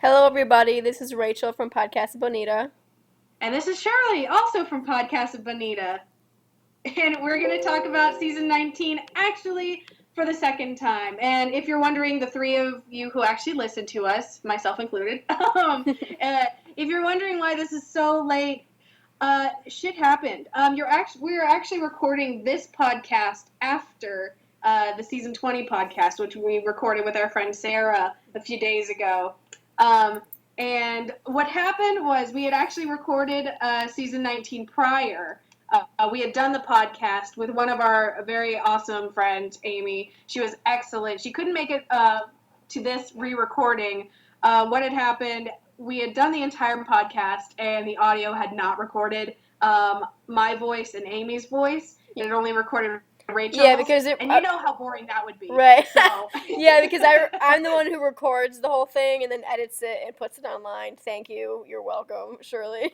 Hello, everybody. This is Rachel from Podcasa Bonita. And this is Shirley, also from Podcasa Bonita. And we're going to talk about season 19, actually, for the second time. And if you're wondering, the three of you who actually listen to us, myself included, if you're wondering why this is so late, shit happened. We're actually recording this podcast after the season 20 podcast, which we recorded with our friend Sarah a few days ago. And what happened was we had actually recorded season 19 prior. We had done the podcast with one of our very awesome friends, Amy. She was excellent. She couldn't make it to this re-recording. What had happened, we had done the entire podcast, and the audio had not recorded my voice and Amy's voice. It had only recorded Rachel's. Yeah, because and you know how boring that would be. Right. So. Yeah, because I'm the one who records the whole thing and then edits it and puts it online. Thank you. You're welcome, Shirley.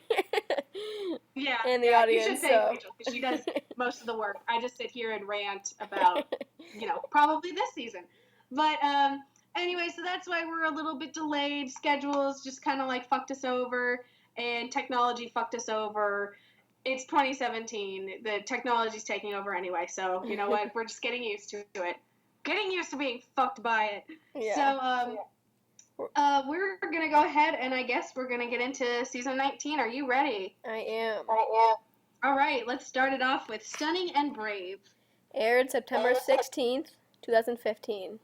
Yeah. And the audience. You should thank Rachel because she does most of the work. I just sit here and rant about, probably this season. But anyway, so that's why we're a little bit delayed. Schedules just kind of like fucked us over, and technology fucked us over. It's 2017. The technology's taking over anyway, so you know what? We're just getting used to it. Getting used to being fucked by it. Yeah. So, we're going to go ahead, and I guess we're going to get into season 19. Are you ready? I am. All right, let's start it off with Stunning and Brave. Aired September 16th, 2015.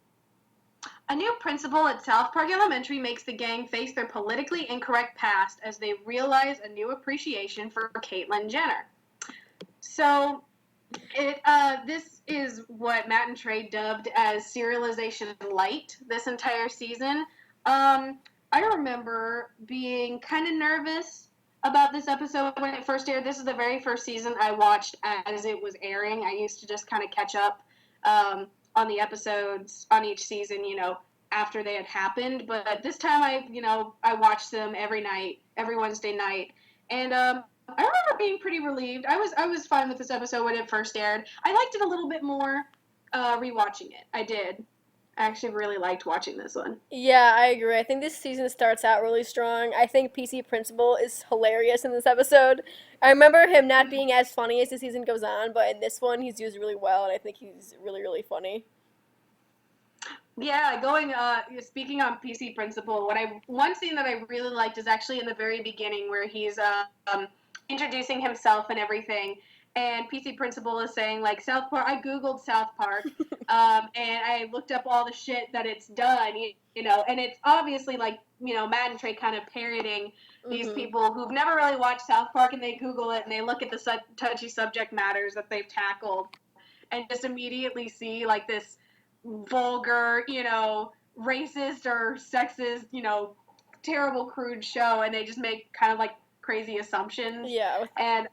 A new principal at South Park Elementary makes the gang face their politically incorrect past as they realize a new appreciation for Caitlyn Jenner. So, this is what Matt and Trey dubbed as serialization light this entire season. I remember being kind of nervous about this episode when it first aired. This is the very first season I watched as it was airing. I used to just kind of catch up on the episodes on each season, after they had happened. But this time I watched them every night, every Wednesday night. And I remember being pretty relieved. I was fine with this episode when it first aired. I liked it a little bit more rewatching it. I did. I actually really liked watching this one. Yeah, I agree. I think this season starts out really strong. I think PC Principal is hilarious in this episode. I remember him not being as funny as the season goes on, but in this one he's used really well, and I think he's really, really funny. Yeah, speaking on PC Principal, one scene that I really liked is actually in the very beginning where he's introducing himself and everything, and PC Principal is saying, like, South Park, I Googled South Park, and I looked up all the shit that it's done, and it's obviously, like, Matt and Trey kind of parroting these people who've never really watched South Park, and they Google it, and they look at the touchy subject matters that they've tackled, and just immediately see, like, this vulgar, racist or sexist, terrible, crude show, and they just make kind of, like, crazy assumptions. Yeah. And,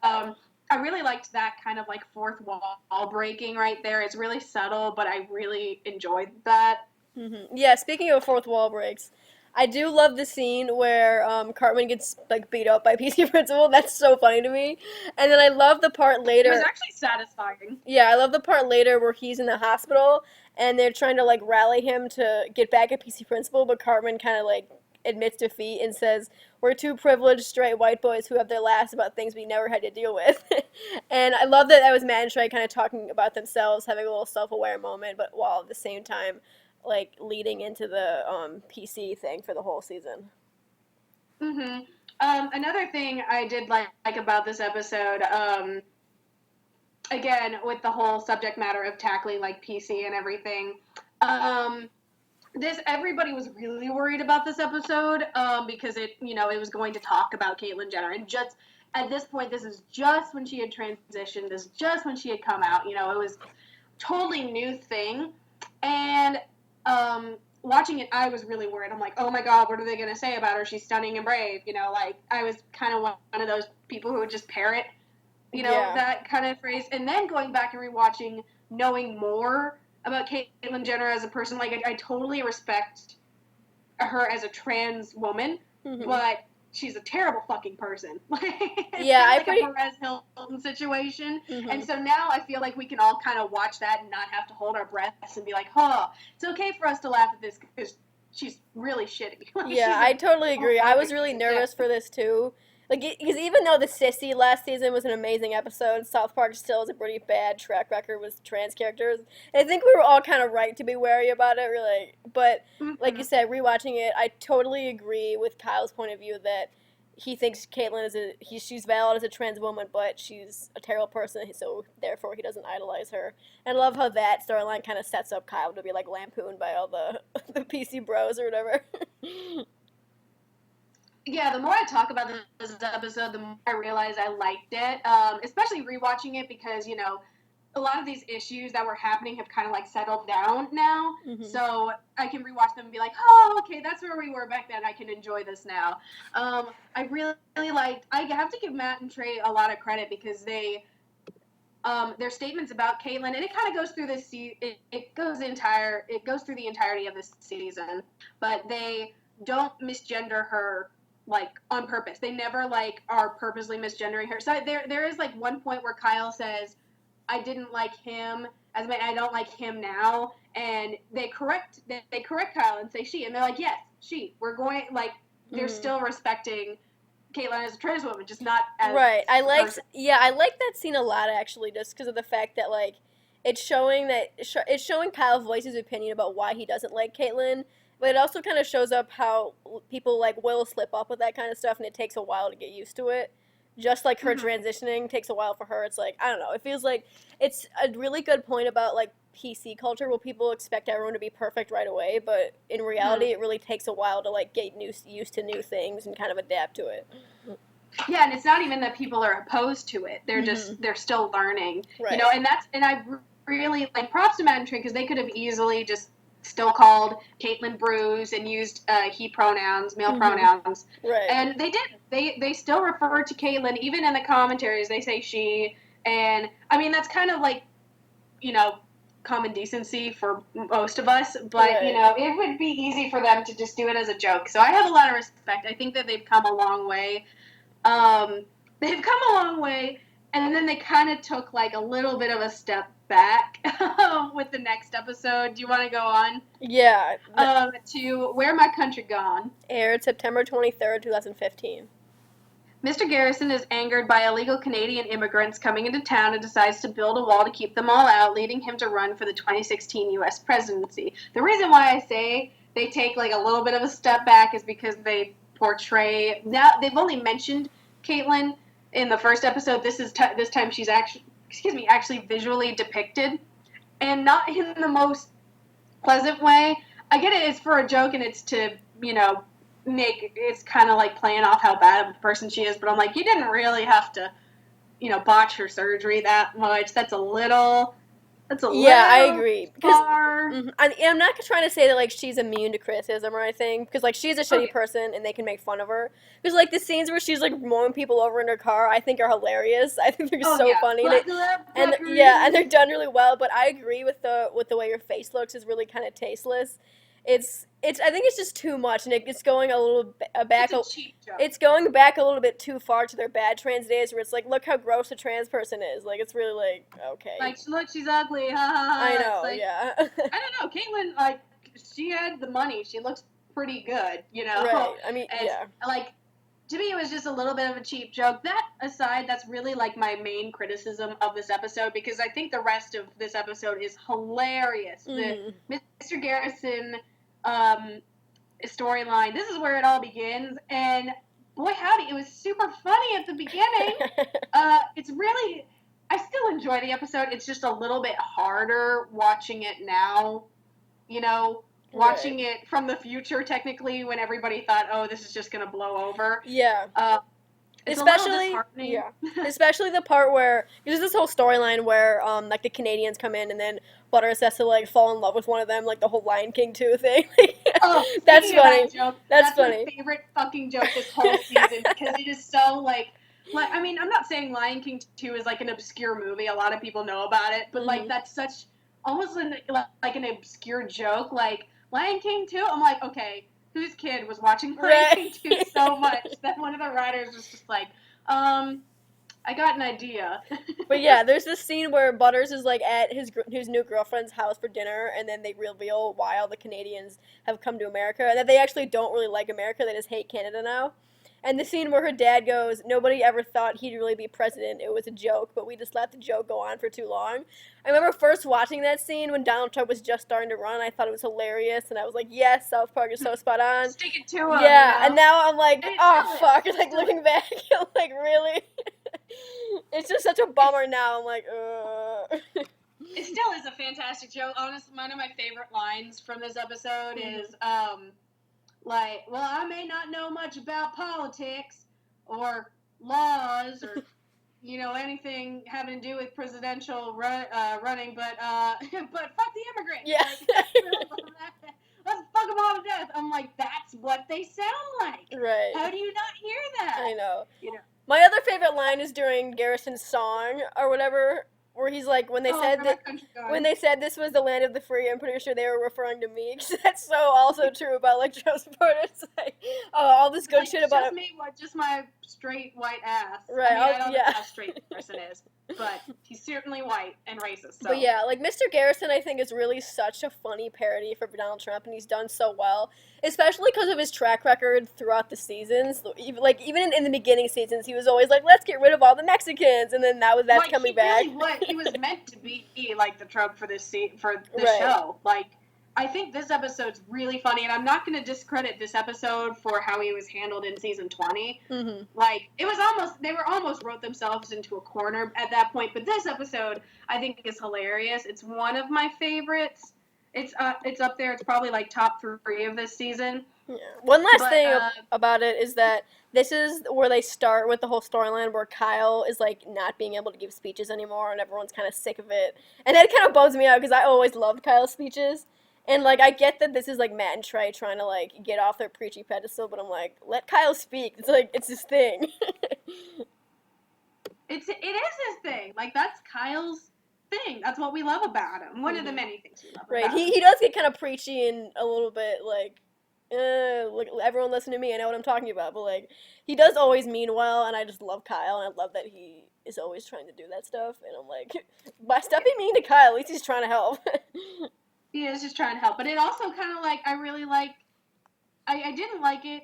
I really liked that kind of, like, fourth wall breaking right there. It's really subtle, but I really enjoyed that. Mm-hmm. Yeah, speaking of fourth wall breaks, I do love the scene where Cartman gets, like, beat up by PC Principal. That's so funny to me. And then I love the part later. It was actually satisfying. Yeah, I love the part later where he's in the hospital, and they're trying to, like, rally him to get back at PC Principal, but Cartman kind of, like, admits defeat and says, we're two privileged straight white boys who have their laughs about things we never had to deal with. And I love that was Matt and Trey kind of talking about themselves, having a little self-aware moment, but while at the same time, like, leading into the PC thing for the whole season. Mm-hmm. Another thing I did like about this episode, again, with the whole subject matter of tackling, like, PC and everything, everybody was really worried about this episode, because it was going to talk about Caitlyn Jenner, and just at this point, this is just when she had transitioned, this is just when she had come out, it was totally new thing, and, watching it, I was really worried. I'm like, oh my god, what are they going to say about her? She's stunning and brave, like, I was kind of one of those people who would just parrot, that kind of phrase, and then going back and rewatching, knowing more about Caitlyn Jenner as a person, like, I totally respect her as a trans woman, but she's a terrible fucking person. Yeah, like a Perez Hilton situation. And so now I feel like we can all kind of watch that and not have to hold our breaths and be like, it's okay for us to laugh at this because she's really shitty. Yeah, I totally agree. I was really nervous for this too. Like, because even though the Sissy last season was an amazing episode, South Park still has a pretty bad track record with trans characters. And I think we were all kind of right to be wary about it, really. But like you said, rewatching it, I totally agree with Kyle's point of view that he thinks Caitlyn she's valid as a trans woman, but she's a terrible person, so therefore he doesn't idolize her. And I love how that storyline kind of sets up Kyle to be like lampooned by all the the PC bros or whatever. Yeah, the more I talk about this episode, the more I realize I liked it. Especially rewatching it because, you know, a lot of these issues that were happening have kind of like settled down now. Mm-hmm. So I can rewatch them and be like, oh, okay, that's where we were back then. I can enjoy this now. I really liked. I have to give Matt and Trey a lot of credit because they, their statements about Caitlyn, and it kind of goes through this. It goes through the entirety of this season, but they don't misgender her like on purpose. They never like are purposely misgendering her. So there is like one point where Kyle says, I didn't like him as I don't like him now, and they correct Kyle and say she, and they're like, yes, she. We're going like they're still respecting Caitlyn as a trans woman, just not as right. I like that scene a lot actually, just because of the fact that like it's showing Kyle voice his opinion about why he doesn't like Caitlyn. But it also kind of shows up how people, like, will slip up with that kind of stuff, and it takes a while to get used to it. Just like her transitioning takes a while for her. It's like, I don't know. It feels like it's a really good point about, like, PC culture where people expect everyone to be perfect right away. But in reality, it really takes a while to, like, get used to new things and kind of adapt to it. Yeah, and it's not even that people are opposed to it. They're they're still learning. Right. You know, and I really, like, props to Matt and Trey because they could have easily just still called Caitlyn Bruce and used he pronouns, male pronouns. Right. And they did. They still refer to Caitlyn, even in the commentaries, they say she. And, I mean, that's kind of like, you know, common decency for most of us. But, you know, it would be easy for them to just do it as a joke. So I have a lot of respect. I think that they've come a long way. And then they kind of took, like, a little bit of a step back with the next episode. Do you want to go on? Yeah. To Where My Country Gone. Aired September 23rd, 2015. Mr. Garrison is angered by illegal Canadian immigrants coming into town and decides to build a wall to keep them all out, leading him to run for the 2016 U.S. presidency. The reason why I say they take, like, a little bit of a step back is because they portray... Now, they've only mentioned Caitlyn in the first episode. This time she's actually visually depicted, and not in the most pleasant way. I get it, it's for a joke, and it's to, you know, it's kind of like playing off how bad of a person she is, but I'm like, you didn't really have to, you know, botch her surgery that much. That's a little yeah, I agree. Far. I'm not trying to say that, like, she's immune to criticism or anything, because, like, she's a shitty person, and they can make fun of her. Because, like, the scenes where she's, like, mowing people over in her car, I think are hilarious. I think they're so funny. And they're done really well, but I agree with the way your face looks is really kind of tasteless. I think it's just too much, and it's going a little back. It's a cheap joke. It's going back a little bit too far to their bad trans days, where it's like, look how gross a trans person is. Like, it's really like, okay. Like, look, she's ugly. Ha ha ha. I know. Like, yeah. I don't know. Caitlyn, like, she had the money. She looks pretty good, you know. Right. I mean, yeah. Like, to me, it was just a little bit of a cheap joke. That aside, that's really, like, my main criticism of this episode, because I think the rest of this episode is hilarious. The Mr. Garrison storyline, this is where it all begins, and boy howdy, it was super funny at the beginning. It's really, I still enjoy the episode. It's just a little bit harder watching it now, you know, watching it from the future, technically, when everybody thought, oh, this is just gonna blow over. Yeah. Especially the part where there's this whole storyline where like the Canadians come in and then Butters has to like fall in love with one of them, like the whole Lion King 2 thing. That's funny. That's funny. My favorite fucking joke this whole season, because it is so like I mean, I'm not saying Lion King 2 is like an obscure movie. A lot of people know about it, but like that's such almost like an obscure joke. Like Lion King 2, I'm like, okay, whose kid was watching Lion King 2 so much that one of the writers was just like, I got an idea. But yeah, there's this scene where Butters is like at his new girlfriend's house for dinner, and then they reveal why all the Canadians have come to America, and that they actually don't really like America. They just hate Canada now. And the scene where her dad goes, "Nobody ever thought he'd really be president. It was a joke, but we just let the joke go on for too long." I remember first watching that scene when Donald Trump was just starting to run. I thought it was hilarious, and I was like, "Yes, South Park is so spot on." Stick it to him, Yeah, you know? and now I'm like, And it "Oh still is. fuck!" It Like still looking is. back, I'm like, really? It's just such a bummer now. I'm like, ugh. It still is a fantastic joke. Honestly, one of my favorite lines from this episode is, like, well, I may not know much about politics or laws or, you know, anything having to do with presidential running, but fuck the immigrants. Yeah. Like, let's fuck them all to death. I'm like, that's what they sound like. Right. How do you not hear that? I know. You know. My other favorite line is during Garrison's song or whatever, where he's like, when they said this was the land of the free, I'm pretty sure they were referring to me, because that's so also true about like Trump supporters. Like, oh, all this good shit about just me, just my straight white ass. Right. I mean, I don't know how straight the person is, but he's certainly white and racist. So. But yeah, like Mr. Garrison, I think is really such a funny parody for Donald Trump, and he's done so well, especially because of his track record throughout the seasons. Even in the beginning seasons, he was always like, "Let's get rid of all the Mexicans," and then that's coming back. He was meant to be like the Trump for this Right. show. Like, I think this episode's really funny, and I'm not going to discredit this episode for how he was handled in season 20. Mm-hmm. Like, they almost wrote themselves into a corner at that point, but this episode, I think, is hilarious. It's one of my favorites. It's up there. It's probably, like, top 3 of this season. Yeah. One last thing about it is that this is where they start with the whole storyline where Kyle is, like, not being able to give speeches anymore, and everyone's kind of sick of it. And that kind of bums me out, because I always loved Kyle's speeches. And, like, I get that this is, like, Matt and Trey trying to, like, get off their preachy pedestal, but I'm like, let Kyle speak. It's, like, it's his thing. It is his thing. Like, that's Kyle's thing. That's what we love about him. One of the many things we love about him. Right. He does get kind of preachy and a little bit, like, look, everyone listen to me, I know what I'm talking about. But, like, he does always mean well, and I just love Kyle, and I love that he is always trying to do that stuff. And I'm like, by stop being mean to Kyle, at least he's trying to help. He is just trying to help. But it also kind of, like, I really like, I didn't like it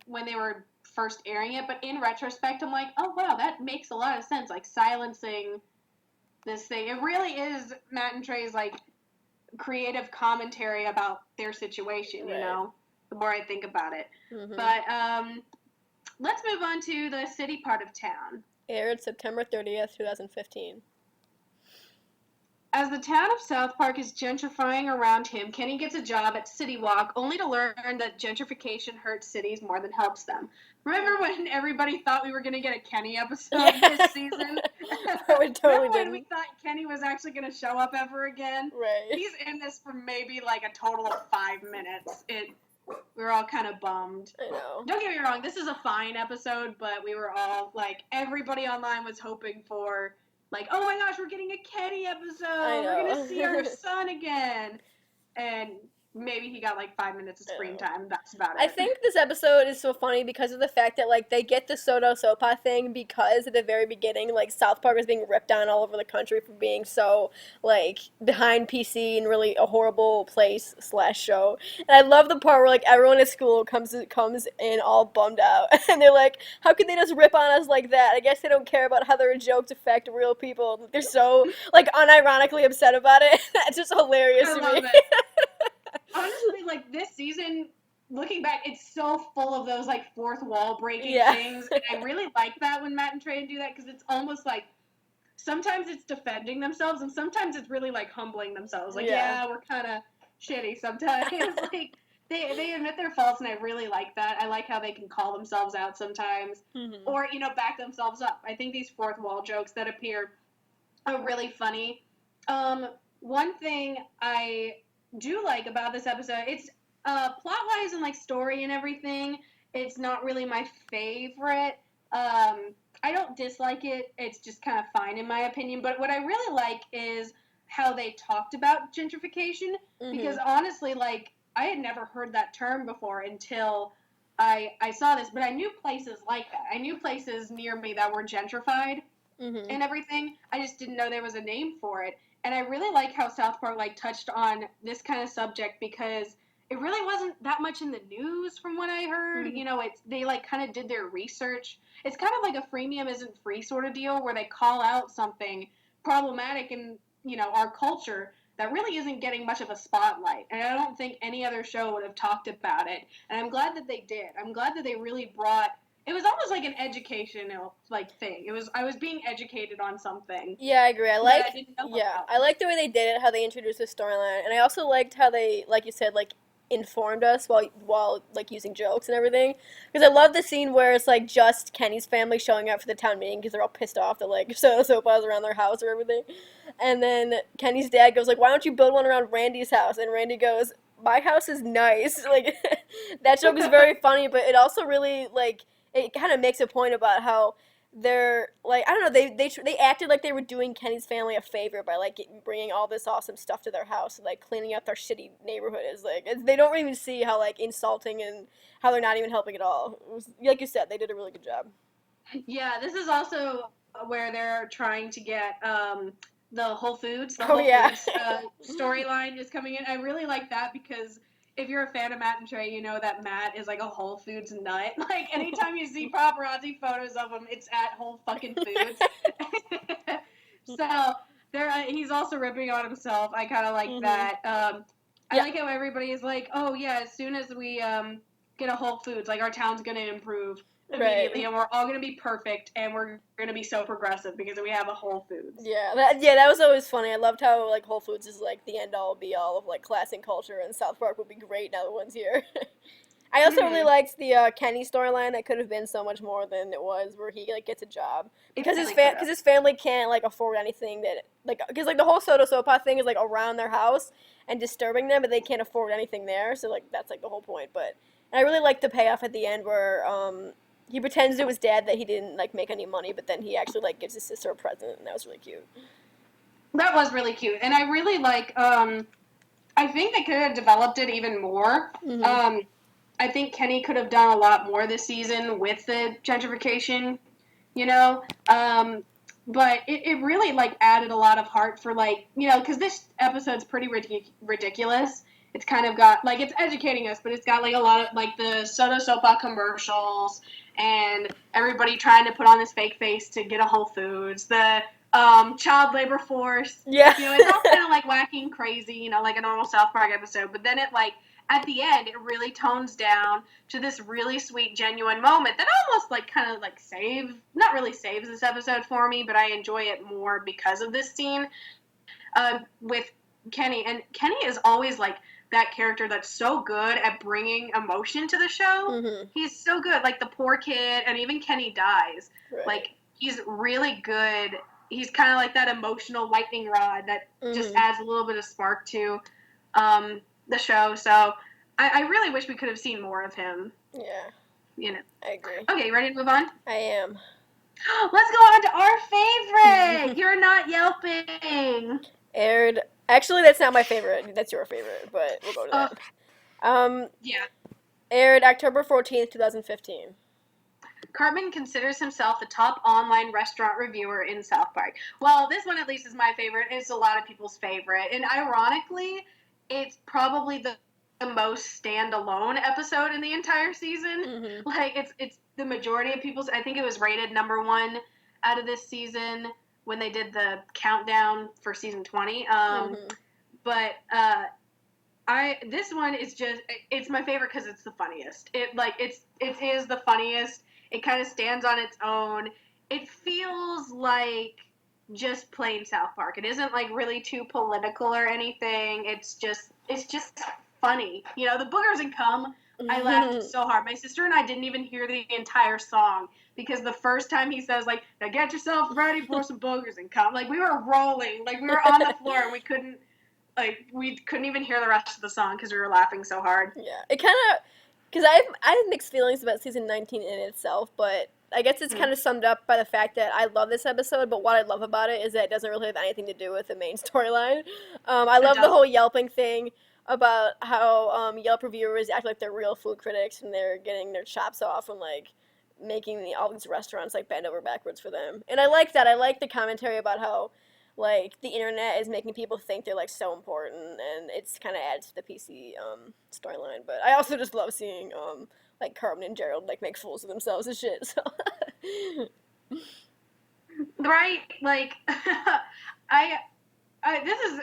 when they were first airing it, but in retrospect, I'm like, oh, wow, that makes a lot of sense, like, silencing this thing. It really is Matt and Trey's, like, creative commentary about their situation, you know, the more I think about it. Mm-hmm. But let's move on to the city part of town. Aired September 30th, 2015. As the town of South Park is gentrifying around him, Kenny gets a job at City Walk, only to learn that gentrification hurts cities more than helps them. Remember when everybody thought we were going to get a Kenny episode this season? We totally Remember when we thought Kenny was actually going to show up ever again? Right. He's in this for maybe like a total of 5 minutes. We were all kind of bummed. I know. Don't get me wrong, this is a fine episode, but we were all, like, everybody online was hoping for, like, oh my gosh, we're getting a Kenny episode. We're going to see our son again. And maybe he got, like, 5 minutes of screen time. That's about it. I think this episode is so funny because of the fact that, like, they get the Soto Sopa thing because at the very beginning, like, South Park was being ripped on all over the country for being so, like, behind PC and really a horrible place / show. And I love the part where, like, everyone at school comes in all bummed out. And they're like, how could they just rip on us like that? I guess they don't care about how their jokes affect real people. They're so, like, unironically upset about it. It's just hilarious to me. I love it. Honestly, like, this season, looking back, it's so full of those, like, fourth wall breaking things. And I really like that when Matt and Trey do that, because it's almost like, sometimes it's defending themselves, and sometimes it's really, like, humbling themselves. Like, yeah we're kind of shitty sometimes. Like, they admit their faults, and I really like that. I like how they can call themselves out sometimes, or, you know, back themselves up. I think these fourth wall jokes that appear are really funny. One thing I do like about this episode, it's plot-wise and, like, story and everything, it's not really my favorite. I don't dislike it. It's just kind of fine in my opinion. But what I really like is how they talked about gentrification, because honestly, like, I had never heard that term before until I saw this, but I knew places like that. I knew places near me that were gentrified Mm-hmm. and everything. I just didn't know there was a name for it. And I really like how South Park like touched on this kind of subject because it really wasn't that much in the news from what I heard. Mm-hmm. You know, it's they like kind of did their research. It's kind of like a freemium isn't free sort of deal where they call out something problematic in, you know, our culture that really isn't getting much of a spotlight. And I don't think any other show would have talked about it. And I'm glad that they did. I'm glad that they really brought it was almost like an educational like thing. It was I was being educated on something Yeah, I agree. that I didn't know about. I like the way they did it, how they introduced the storyline, and I also liked how they, like you said, like informed us while like using jokes and everything. Because I love the scene where it's like just Kenny's family showing up for the town meeting because they're all pissed off that like sopas around their house or everything, and then Kenny's dad goes like, "Why don't you build one around Randy's house?" And Randy goes, "My house is nice." Like that joke is very funny, but it also really like it kind of makes a point about how they're like I don't know they acted like they were doing Kenny's family a favor by like bringing all this awesome stuff to their house and like cleaning up their shitty neighborhood is like they don't even see how like insulting and how they're not even helping at all. It was, like you said, they did a really good job. Yeah, this is also where they're trying to get the Whole Foods, Oh yeah. storyline is coming in. I really like that because if you're a fan of Matt and Trey, you know that Matt is like a Whole Foods nut. Like anytime you see paparazzi photos of him, it's at Whole fucking Foods. So he's also ripping on himself. I kind of like that. I Yeah. like how everybody is like, oh yeah, as soon as we get a Whole Foods, like our town's gonna improve immediately, Right. and we're all gonna be perfect, and we're gonna be so progressive because we have a Whole Foods. That was always funny. I loved how like Whole Foods is like the end all be all of like class and culture, and South Park would be great now that one's here. I also really Mm-hmm. liked the Kenny storyline that could have been so much more than it was, where he like gets a job It because really could have. his family can't like afford anything that like because like the whole Soda Sopa thing is like around their house and disturbing them, but they can't afford anything there. So like that's like the whole point. But and I really liked the payoff at the end where he pretends to his dad that he didn't like make any money, but then he actually like gives his sister a present, and that was really cute. That was really cute, and I really like. I think they could have developed it even more. Mm-hmm. I think Kenny could have done a lot more this season with the gentrification, you know. But it really like added a lot of heart for like because this episode's pretty ridiculous. It's kind of got like it's educating us, but it's got like a lot of like the Soda Sopa commercials and everybody trying to put on this fake face to get a Whole Foods. The child labor force. Yeah. It's all kind of like wacky and crazy, like a normal South Park episode. But then it like at the end, it really tones down to this really sweet, genuine moment that almost like kind of like not really saves this episode for me, but I enjoy it more because of this scene with Kenny. And Kenny is always like that character that's so good at bringing emotion to the show. Mm-hmm. He's so good. Like the poor kid, and even Kenny dies. Right. Like he's really good. He's kind of like that emotional lightning rod that just Mm-hmm. adds a little bit of spark to the show. So I really wish we could have seen more of him. Yeah. I agree. Okay, you ready to move on? I am. Let's go on to our favorite. You're Not Yelping. Aired. Actually, that's not my favorite. That's your favorite, but we'll go to that. Yeah. Aired October 14th, 2015. Cartman considers himself the top online restaurant reviewer in South Park. Well, this one at least is my favorite. It's a lot of people's favorite. And ironically, it's probably the most standalone episode in the entire season. Mm-hmm. Like, it's the majority of people's... I think it was rated number 1 out of this season when they did the countdown for season 20. But this one is just... It's my favorite because it's the funniest. It is the funniest. It kind of stands on its own. It feels like just plain South Park. It isn't like really too political or anything. It's just funny. The boogers and cum. I laughed so hard. My sister and I didn't even hear the entire song because the first time he says like, "Now get yourself ready for some boogers and cum," like we were rolling, like we were on the floor and we couldn't even hear the rest of the song because we were laughing so hard. Yeah, it kind of, because I have mixed feelings about season 19 in itself, but I guess it's kind of summed up by the fact that I love this episode, but what I love about it is that it doesn't really have anything to do with the main storyline. I love the whole Yelping thing. about how Yelp reviewers act like they're real food critics and they're getting their chops off and like making all these restaurants like bend over backwards for them. And I like that. I like the commentary about how like the internet is making people think they're like so important, and it's kind of adds to the PC storyline. But I also just love seeing like Carmen and Gerald like make fools of themselves and shit. So Right? Like, I, this is,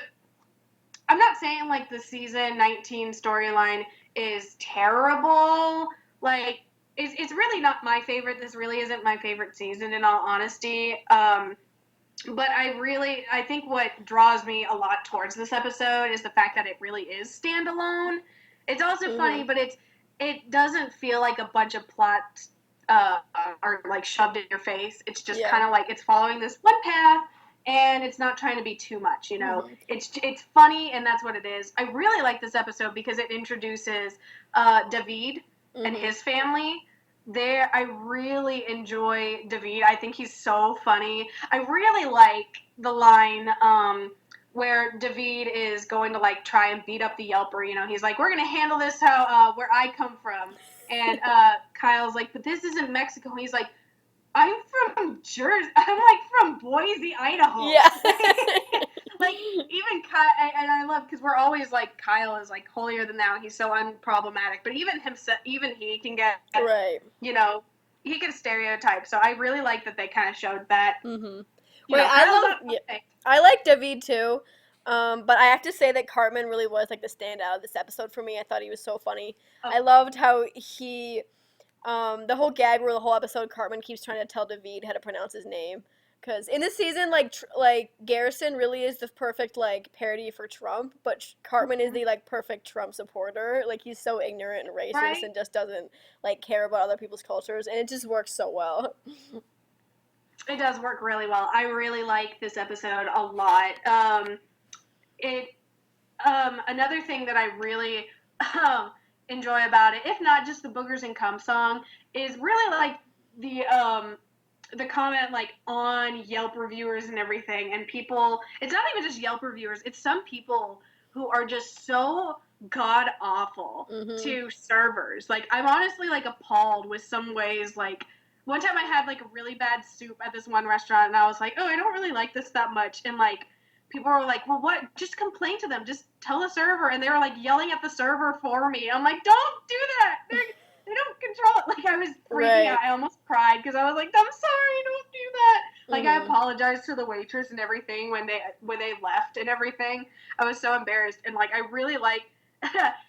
I'm not saying like the season 19 storyline is terrible. Like, it's really not my favorite. This really isn't my favorite season, in all honesty. But I think what draws me a lot towards this episode is the fact that it really is standalone. It's also funny, but it doesn't feel like a bunch of plots are like shoved in your face. It's just kind of like it's following this one path, and it's not trying to be too much. You know, it's funny, and that's what it is. I really like this episode because it introduces David and his family. I really enjoy David. I think he's so funny. I really like the line where David is going to like try and beat up the Yelper. You know, he's like, "We're gonna handle this how where I come from," and Kyle's like, "But this isn't Mexico." And he's like, "I'm from Jersey. I'm like from Boise, Idaho." Yeah. Like even Kyle, and I love because we're always like Kyle is like holier than thou. He's so unproblematic, but even himself, even he can get right. You know, he can stereotype. So I really like that they kind of showed that. Wait, I like David too. But I have to say that Cartman really was like the standout of this episode for me. I thought he was so funny. Oh. I loved how he, the whole gag where the whole episode Cartman keeps trying to tell David how to pronounce his name. Because in this season, like Garrison really is the perfect like parody for Trump, but Cartman is the like perfect Trump supporter. Like he's so ignorant and racist and just doesn't like care about other people's cultures, and it just works so well. It does work really well. I really like this episode a lot. Another thing that I really enjoy about it, if not just the Boogers and Cum song, is really like the comment like on Yelp reviewers and everything, and people, it's not even just Yelp reviewers, it's some people who are just so god awful to servers. Like I'm honestly like appalled with some ways. Like one time I had like a really bad soup at this one restaurant, and I was like, oh, I don't really like this that much, and like people were like, well, what, just complain to them, just tell the server, and they were like yelling at the server for me. I'm like, don't do that, they don't control it. Like, I was freaking out. I almost cried because I was like, I'm sorry, don't do that. Like, I apologized to the waitress and everything when they left and everything. I was so embarrassed. And, like, I really like,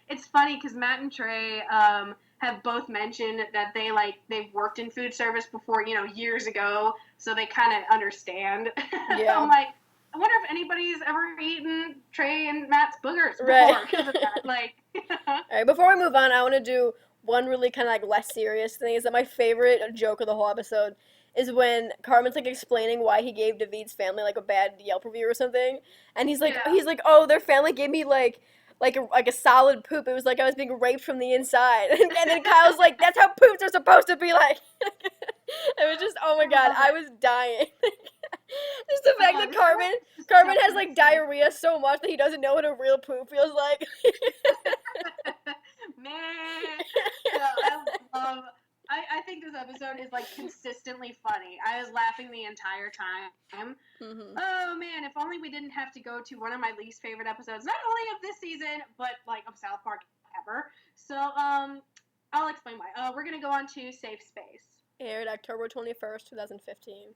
it's funny because Matt and Trey have both mentioned that they've worked in food service before, you know, years ago. So they kind of understand. Yeah. I'm like, I wonder if anybody's ever eaten Trey and Matt's boogers before because of that. Like, all right, before we move on, I want to do one really kind of like less serious thing. Is that my favorite joke of the whole episode is when Carmen's like explaining why he gave David's family like a bad Yelp review or something, and he's like, oh, their family gave me like a solid poop. It was like I was being raped from the inside, and then Kyle's like, that's how poops are supposed to be like. It was just, oh my god, I was dying. Just the fact that Carmen has like diarrhea so much that he doesn't know what a real poop feels like. Man, I think this episode is like consistently funny. I was laughing the entire time. Oh man, if only we didn't have to go to one of my least favorite episodes, not only of this season, but like of South Park ever. So I'll explain why. We're gonna go on to Safe Space. Aired October 21st, 2015.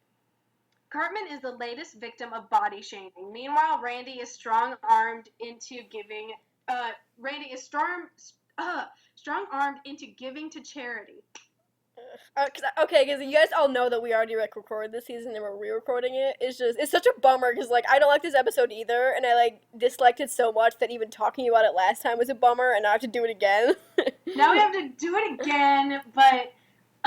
Cartman is the latest victim of body shaming. Meanwhile, Randy is strong-armed into giving. Strong-armed into giving to charity. Because you guys all know that we already recorded this season and we're re-recording it. It's such a bummer because like I don't like this episode either, and I like disliked it so much that even talking about it last time was a bummer, and now I have to do it again. Now we have to do it again, but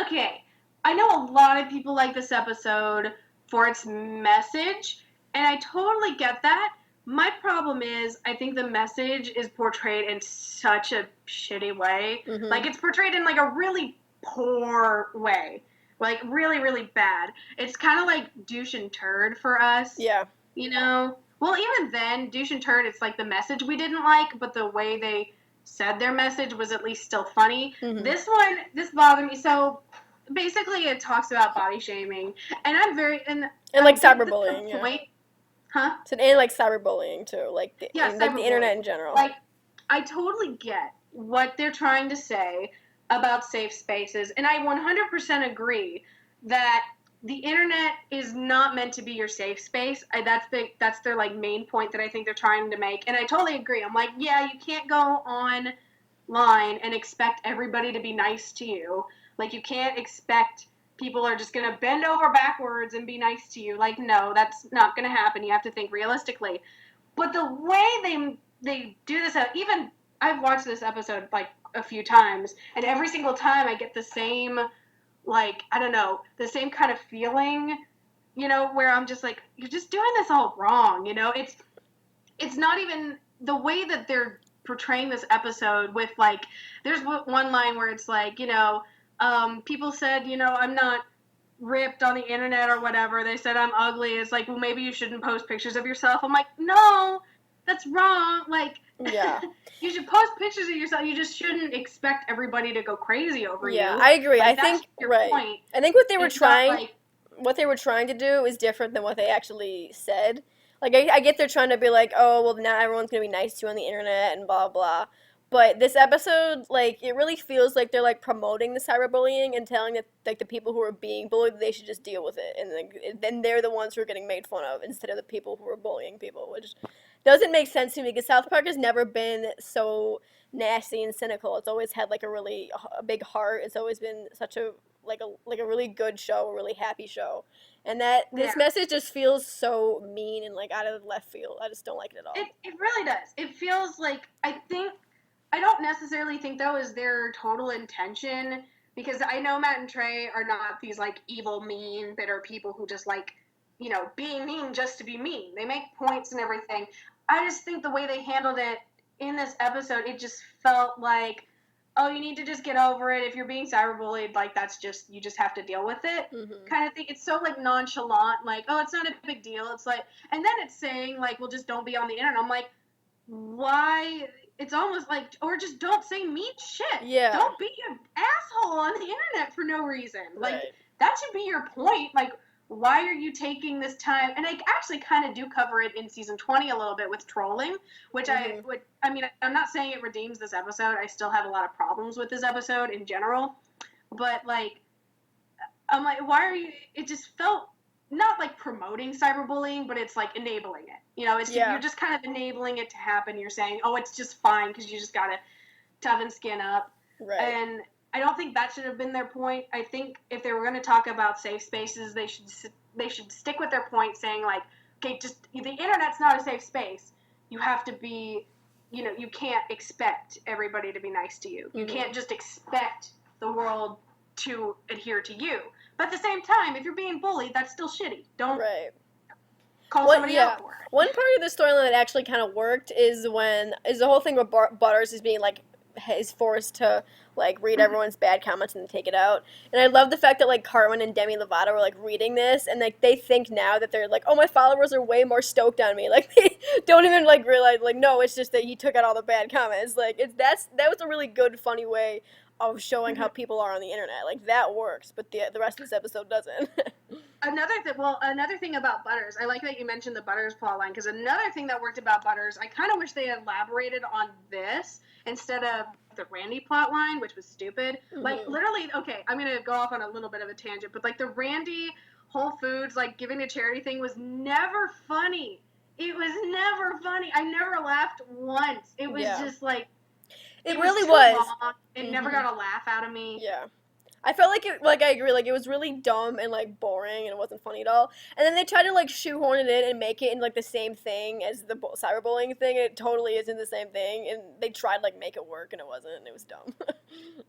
okay. I know a lot of people like this episode for its message, and I totally get that. My problem is I think the message is portrayed in such a shitty way. Like it's portrayed in like a really poor way, like really, really bad. It's kind of like douche and turd for us. Yeah. You know? well, even then, douche and turd, it's like the message we didn't like, but the way they said their message was at least still funny. Mm-hmm. This bothered me. So basically, it talks about body shaming, and I'm very and like cyberbullying, yeah. Point, huh? And like cyberbullying too, like the internet in general. Like, I totally get what they're trying to say about safe spaces, and I 100% agree that the internet is not meant to be your safe space. That's their like main point that I think they're trying to make, and I totally agree. I'm like, yeah, you can't go online and expect everybody to be nice to you. Like, you can't expect people are just going to bend over backwards and be nice to you. Like, no, that's not going to happen. You have to think realistically. But the way they do this, even I've watched this episode like a few times, and every single time I get the same, like, I don't know, the same kind of feeling, you know, where I'm just like, you're just doing this all wrong, you know? It's not even the way that they're portraying this episode with, like, there's one line where it's like, you know, people said, you know, I'm not ripped on the internet or whatever. They said I'm ugly. It's like, well, maybe you shouldn't post pictures of yourself. I'm like, no, that's wrong. Like, yeah, you should post pictures of yourself. You just shouldn't expect everybody to go crazy over you. Yeah, I agree. Like, I think your point. I think what they were It's not trying like, what they were trying to do is different than what they actually said. Like, I get they're trying to be like, oh, well, now everyone's gonna be nice to you on the internet and blah blah. But this episode, like, it really feels like they're like promoting the cyberbullying and telling that like the people who are being bullied, they should just deal with it, and then they're the ones who are getting made fun of instead of the people who are bullying people, which doesn't make sense to me because South Park has never been so nasty and cynical. It's always had like a big heart. It's always been such a really good show, a really happy show. And that this message just feels so mean and like out of left field. I just don't like it at all. It really does. It feels like, I don't necessarily think, though, is their total intention, because I know Matt and Trey are not these, like, evil, mean, bitter people who just, like, you know, being mean just to be mean. They make points and everything. I just think the way they handled it in this episode, it just felt like, oh, you need to just get over it. If you're being cyberbullied, like, you just have to deal with it, kind of thing. It's so, like, nonchalant, like, oh, it's not a big deal. It's like, and then it's saying, like, well, just don't be on the internet. I'm like, why? It's almost like, or just don't say mean shit. Yeah. Don't be an asshole on the internet for no reason. Like, Right. that should be your point. Like, why are you taking this time? And I actually kind of do cover it in season 20 a little bit with trolling, which I mean, I'm not saying it redeems this episode. I still have a lot of problems with this episode in general. But, like, I'm like, why are you, it just felt not like promoting cyberbullying, but it's like enabling it. You know, you're just kind of enabling it to happen. You're saying, oh, it's just fine because you just got to toughen skin up. Right. And I don't think that should have been their point. I think if they were going to talk about safe spaces, they should stick with their point, saying, like, okay, just the internet's not a safe space. You have to be, you know, you can't expect everybody to be nice to you. You can't just expect the world to adhere to you. But at the same time, if you're being bullied, that's still shitty. Don't call somebody out for it. One part of the storyline that actually kind of worked is the whole thing with Butters is being like is forced to like read everyone's bad comments and then take it out. And I love the fact that like Carmen and Demi Lovato were like reading this and like they think now that they're like, oh, my followers are way more stoked on me. Like they don't even like realize like, no, it's just that he took out all the bad comments. Like that was a really good, funny way of showing how people are on the internet. Like that works, but the rest of this episode doesn't. Another thing about Butters, I like that you mentioned the Butters plotline, because another thing that worked about Butters, I kind of wish they had elaborated on this instead of the Randy plotline, which was stupid. Like, literally, okay, I'm going to go off on a little bit of a tangent, but, like, the Randy Whole Foods, like, giving to charity thing was never funny. It was never funny. I never laughed once. It was just, like, it really was. Long. It never got a laugh out of me. Yeah. I felt like I agree, like, it was really dumb and, like, boring, and it wasn't funny at all. And then they tried to, like, shoehorn it in and make it into, like, the same thing as the cyberbullying thing, and it totally isn't the same thing, and they tried, like, make it work, and it wasn't, and it was dumb.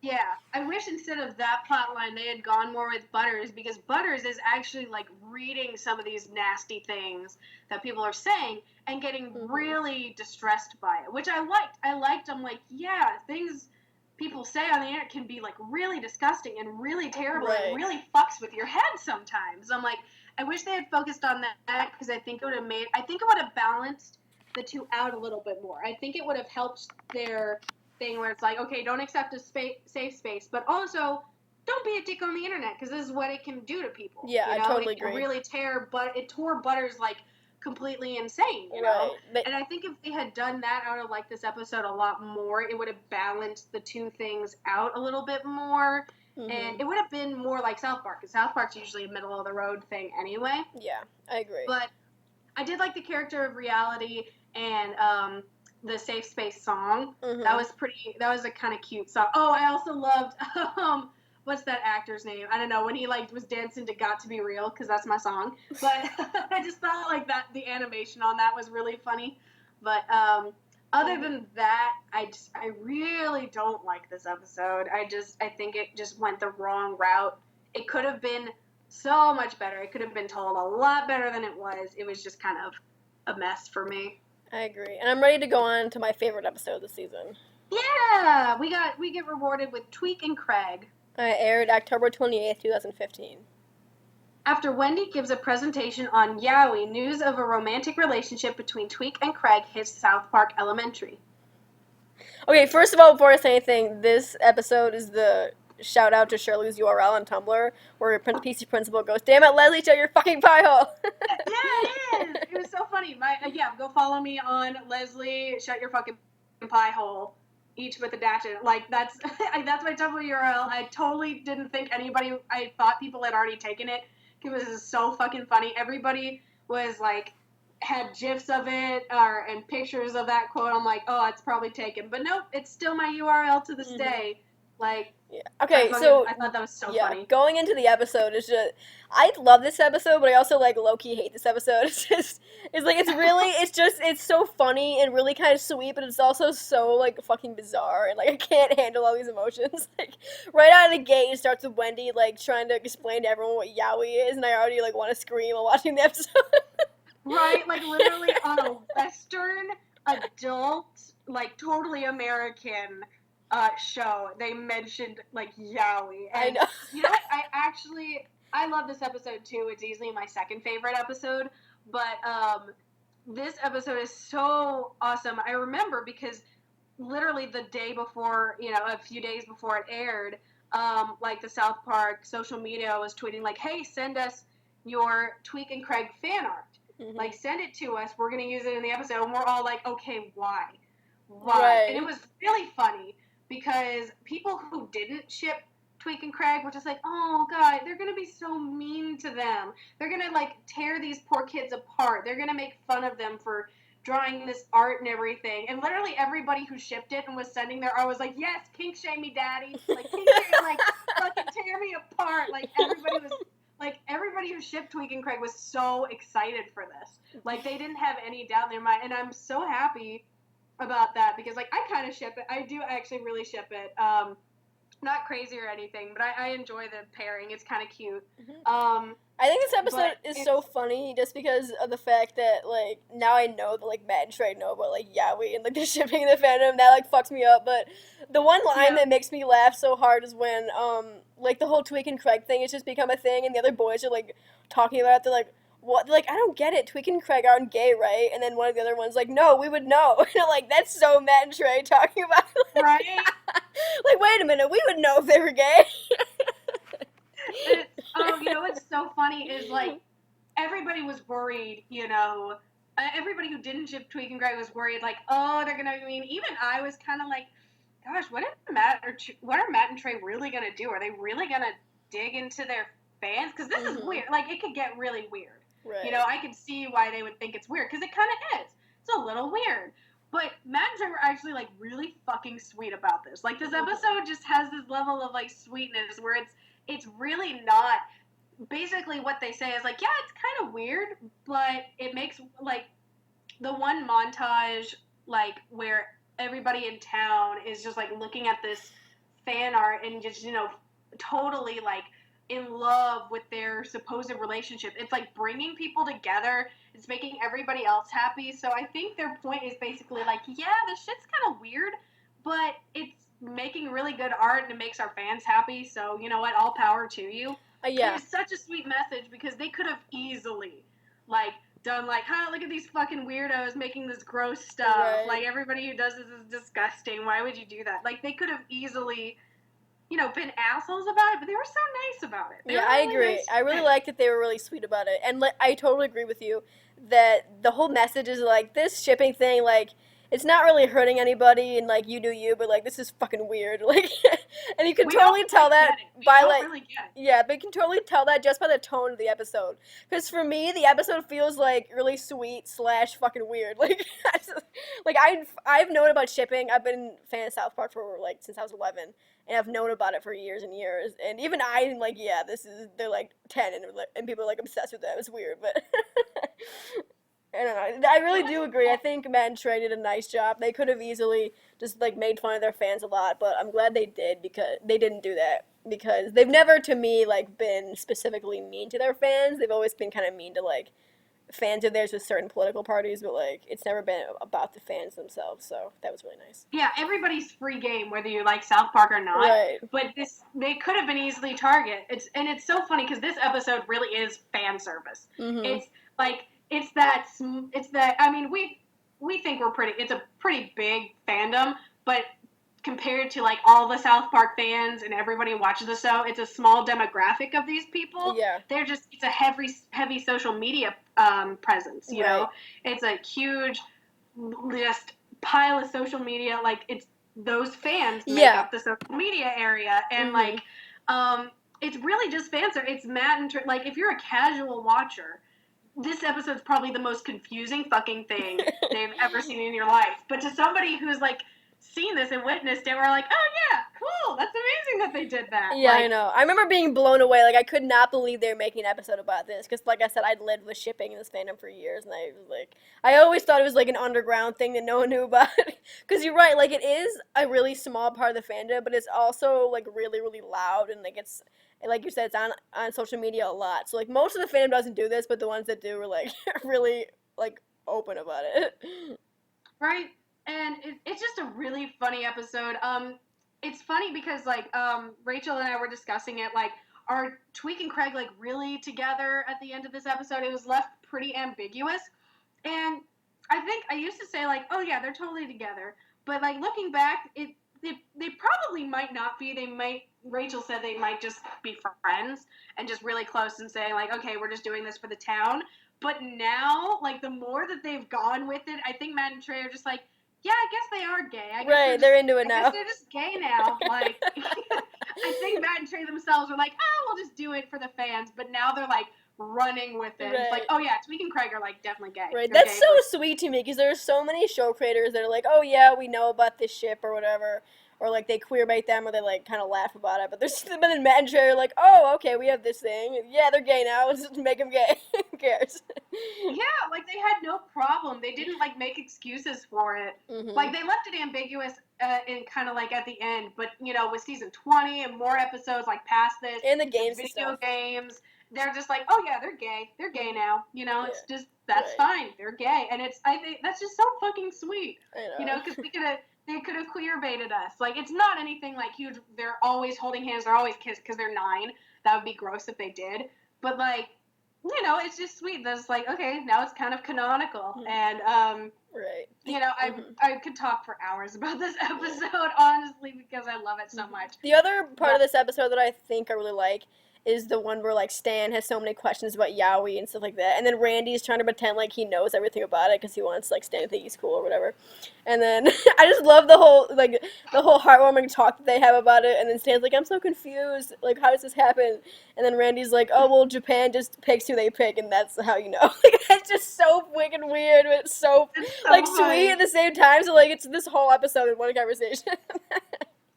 Yeah, I wish instead of that plotline they had gone more with Butters, because Butters is actually, like, reading some of these nasty things that people are saying and getting really distressed by it, which I liked. I'm like, yeah, things people say on the internet can be like really disgusting and really terrible Right. and really fucks with your head sometimes. I'm like, I wish they had focused on that because I think it would have balanced the two out a little bit more. I think it would have helped their thing where it's like, okay, don't accept a safe space, but also don't be a dick on the internet because this is what it can do to people. Yeah, I totally agree. It can really it tore Butters like completely insane, you Right. know? And I think if they had done that out of like this episode a lot more, it would have balanced the two things out a little bit more. Mm-hmm. And it would have been more like South Park, because South Park's usually a middle of the road thing anyway. Yeah, I agree. But I did like the character of Reality and the Safe Space song. Mm-hmm. That was a kind of cute song. Oh, I also loved what's that actor's name? I don't know, when he like was dancing to Got to Be Real, because that's my song. But I just thought like that the animation on that was really funny. But other than that, I really don't like this episode. I think it just went the wrong route. It could have been so much better. It could have been told a lot better than it was. It was just kind of a mess for me. I agree. And I'm ready to go on to my favorite episode this season. Yeah! We get rewarded with Tweek and Craig. Aired October 28th, 2015. After Wendy gives a presentation on Yowie, news of a romantic relationship between Tweek and Craig hits South Park Elementary. Okay, first of all, before I say anything, this episode is the shout out to Shirley's URL on Tumblr, where PC Principal goes, "Damn it, Leslie, shut your fucking pie hole." Yeah, it is. It was so funny. Go follow me on Leslie, shut your fucking pie hole. Each with a dash in it. Like, that's my Tumblr URL. I totally didn't think I thought people had already taken it. Because it was so fucking funny. Everybody was like, had GIFs of it and pictures of that quote. I'm like, oh, it's probably taken. But nope, it's still my URL to this day. Like, yeah. Okay, I thought that was so funny. Going into the episode is just, I love this episode, but I also like low-key hate this episode. It's so funny and really kind of sweet, but it's also so like fucking bizarre, and like I can't handle all these emotions. Like right out of the gate, it starts with Wendy like trying to explain to everyone what Yowie is, and I already like want to scream while watching the episode. Right, like literally on a Western adult, like totally American show, they mentioned like Yowie. And I know. You know what? I love this episode too. It's easily my second favorite episode, but this episode is so awesome. I remember because literally the day before, a few days before it aired, like the South Park social media was tweeting like, "Hey, send us your Tweek and Craig fan art. Mm-hmm. Like, send it to us. We're gonna use it in the episode." And we're all like, "Okay, why?" Right. And it was really funny because people who didn't ship Tweek and Craig were just like, "Oh God, they're gonna be so mean to them. They're gonna like tear these poor kids apart. They're gonna make fun of them for drawing this art and everything." And literally everybody who shipped it and was sending their art was like, "Yes, kink shame me, daddy. Like kink shame, like fucking tear me apart." Like everybody who shipped Tweek and Craig was so excited for this. Like they didn't have any doubt in their mind, and I'm so happy about that because like I kind of ship it. I do actually really ship it. Not crazy or anything, but I enjoy the pairing. It's kind of cute. Mm-hmm. I think this episode is so funny just because of the fact that, like, now I know that, like, Matt and Trey know about, like, Yowie and, like, the shipping and the fandom. That, like, fucks me up. But the one line that makes me laugh so hard is when, like, the whole Tweek and Craig thing has just become a thing, and the other boys are, like, talking about it. They're like, what? Like, I don't get it. Tweek and Craig aren't gay, right? And then one of the other ones like, no, we would know. And I'm like, that's so Matt and Trey talking about it. Like, right? Like, wait a minute, we would know if they were gay. You know what's so funny is, like, everybody was worried, everybody who didn't ship Tweek and Craig was worried, like, oh, they're gonna, even I was kind of like, gosh, what are Matt and Trey really gonna do? Are they really gonna dig into their fans? Because this is weird. Like, it could get really weird. Right. I could see why they would think it's weird, because it kind of is. It's a little weird. But Matt and Trey were actually, like, really fucking sweet about this. Like, this episode just has this level of, like, sweetness where it's really not. Basically, what they say is, like, yeah, it's kind of weird, but it makes, like, the one montage, like, where everybody in town is just, like, looking at this fan art and just, totally, like, in love with their supposed relationship. It's, like, bringing people together. It's making everybody else happy. So I think their point is basically, like, yeah, this shit's kind of weird, but it's making really good art and it makes our fans happy. So you know what? All power to you. Yeah. It is such a sweet message because they could have easily, like, done like, look at these fucking weirdos making this gross stuff. Right. Like, everybody who does this is disgusting. Why would you do that? Like, they could have easily, you know, been assholes about it, but they were so nice about it. Yeah, I agree. I really like that they were really sweet about it. And I totally agree with you that the whole message is, like, this shipping thing, like, it's not really hurting anybody, and, like, you do you, but, like, this is fucking weird. Like, and you can totally tell that by, like, yeah, but you can totally tell that just by the tone of the episode. Because for me, the episode feels, like, really sweet / fucking weird. Like, I've known about shipping. I've been a fan of South Park for, like, since I was 11. And I've known about it for years and years. And even I'm like, yeah, they're like 10 and people are like obsessed with them. It's weird, but I don't know. I really do agree. I think Matt and Trey did a nice job. They could have easily just like made fun of their fans a lot, but I'm glad they did because they didn't do that because they've never to me like been specifically mean to their fans. They've always been kind of mean to like fans of theirs with certain political parties, but like it's never been about the fans themselves, so that was really nice. Yeah, everybody's free game whether you like South Park or not. Right. But they could have been easily targeted. It's so funny because this episode really is fan service. Mm-hmm. It's that I mean we think it's a pretty big fandom, but compared to like all the South Park fans and everybody who watches the show, it's a small demographic of these people. Yeah. It's a heavy social media presence, you know? It's a huge just pile of social media, like it's those fans make up the social media area, and like it's really just fan service. It's Matt and like if you're a casual watcher, this episode's probably the most confusing fucking thing they've ever seen in your life. But to somebody who's like seen this and witnessed it, we're like, oh yeah, cool, that's amazing that they did that. Yeah, like, I know. I remember being blown away. Like I could not believe they were making an episode about this because, like I said, I'd lived with shipping in this fandom for years, and I was like, I always thought it was like an underground thing that no one knew about. Because you're right, like it is a really small part of the fandom, but it's also like really, really loud, and like it's. Like you said, it's on social media a lot. So, like, most of the fandom doesn't do this, but the ones that do are, like, really, like, open about it. Right? And it's just a really funny episode. It's funny because, like, Rachel and I were discussing it, like, are Tweek and Craig, like, really together at the end of this episode? It was left pretty ambiguous. And I think I used to say, like, oh, yeah, they're totally together. But, like, looking back, they probably might not be. Rachel said they might just be friends and just really close and saying, like, okay, we're just doing this for the town. But now, like, the more that they've gone with it, I think Matt and Trey are just like, yeah, I guess they are gay. They're into it now. I guess they're just gay now. Like, I think Matt and Trey themselves are like, we'll just do it for the fans. But now they're, like, running with it. Right. It's like, oh, yeah, Tweek and Craig are, like, definitely gay. Right. That's so sweet to me because there are so many show creators that are like, oh, yeah, we know about this ship or whatever. Or, like, they queerbait them or they, like, kind of laugh about it. But then Matt and Trey are like, oh, okay, we have this thing. Yeah, they're gay now. Let's just make them gay. Who cares? Yeah, like, they had no problem. They didn't, like, make excuses for it. Mm-hmm. Like, they left it ambiguous in kind of, like, at the end. But, you know, with season 20 and more episodes, like, past this. And the games video and stuff. games. They're just like, oh, yeah, they're gay. They're gay now. You know, it's just, that's fine. They're gay. And I think that's just so fucking sweet. I know. You know, because they could have queer-baited us. Like, it's not anything, like, huge. They're always holding hands. They're always kissed because they're 9. That would be gross if they did. But, like, you know, it's just sweet. That's like, okay, now it's kind of canonical. Mm-hmm. And, you know, I could talk for hours about this episode, honestly, because I love it so much. The other part of this episode that I think I really like is the one where, like, Stan has so many questions about Yowie and stuff like that. And then Randy's trying to pretend like he knows everything about it because he wants, like, Stan to think he's cool or whatever. And then I just love the whole heartwarming talk that they have about it. And then Stan's like, I'm so confused. Like, how does this happen? And then Randy's like, oh, well, Japan just picks who they pick, and that's how you know. Like, that's just so wicked weird, but it's so like, sweet at the same time. So, like, it's this whole episode in one conversation.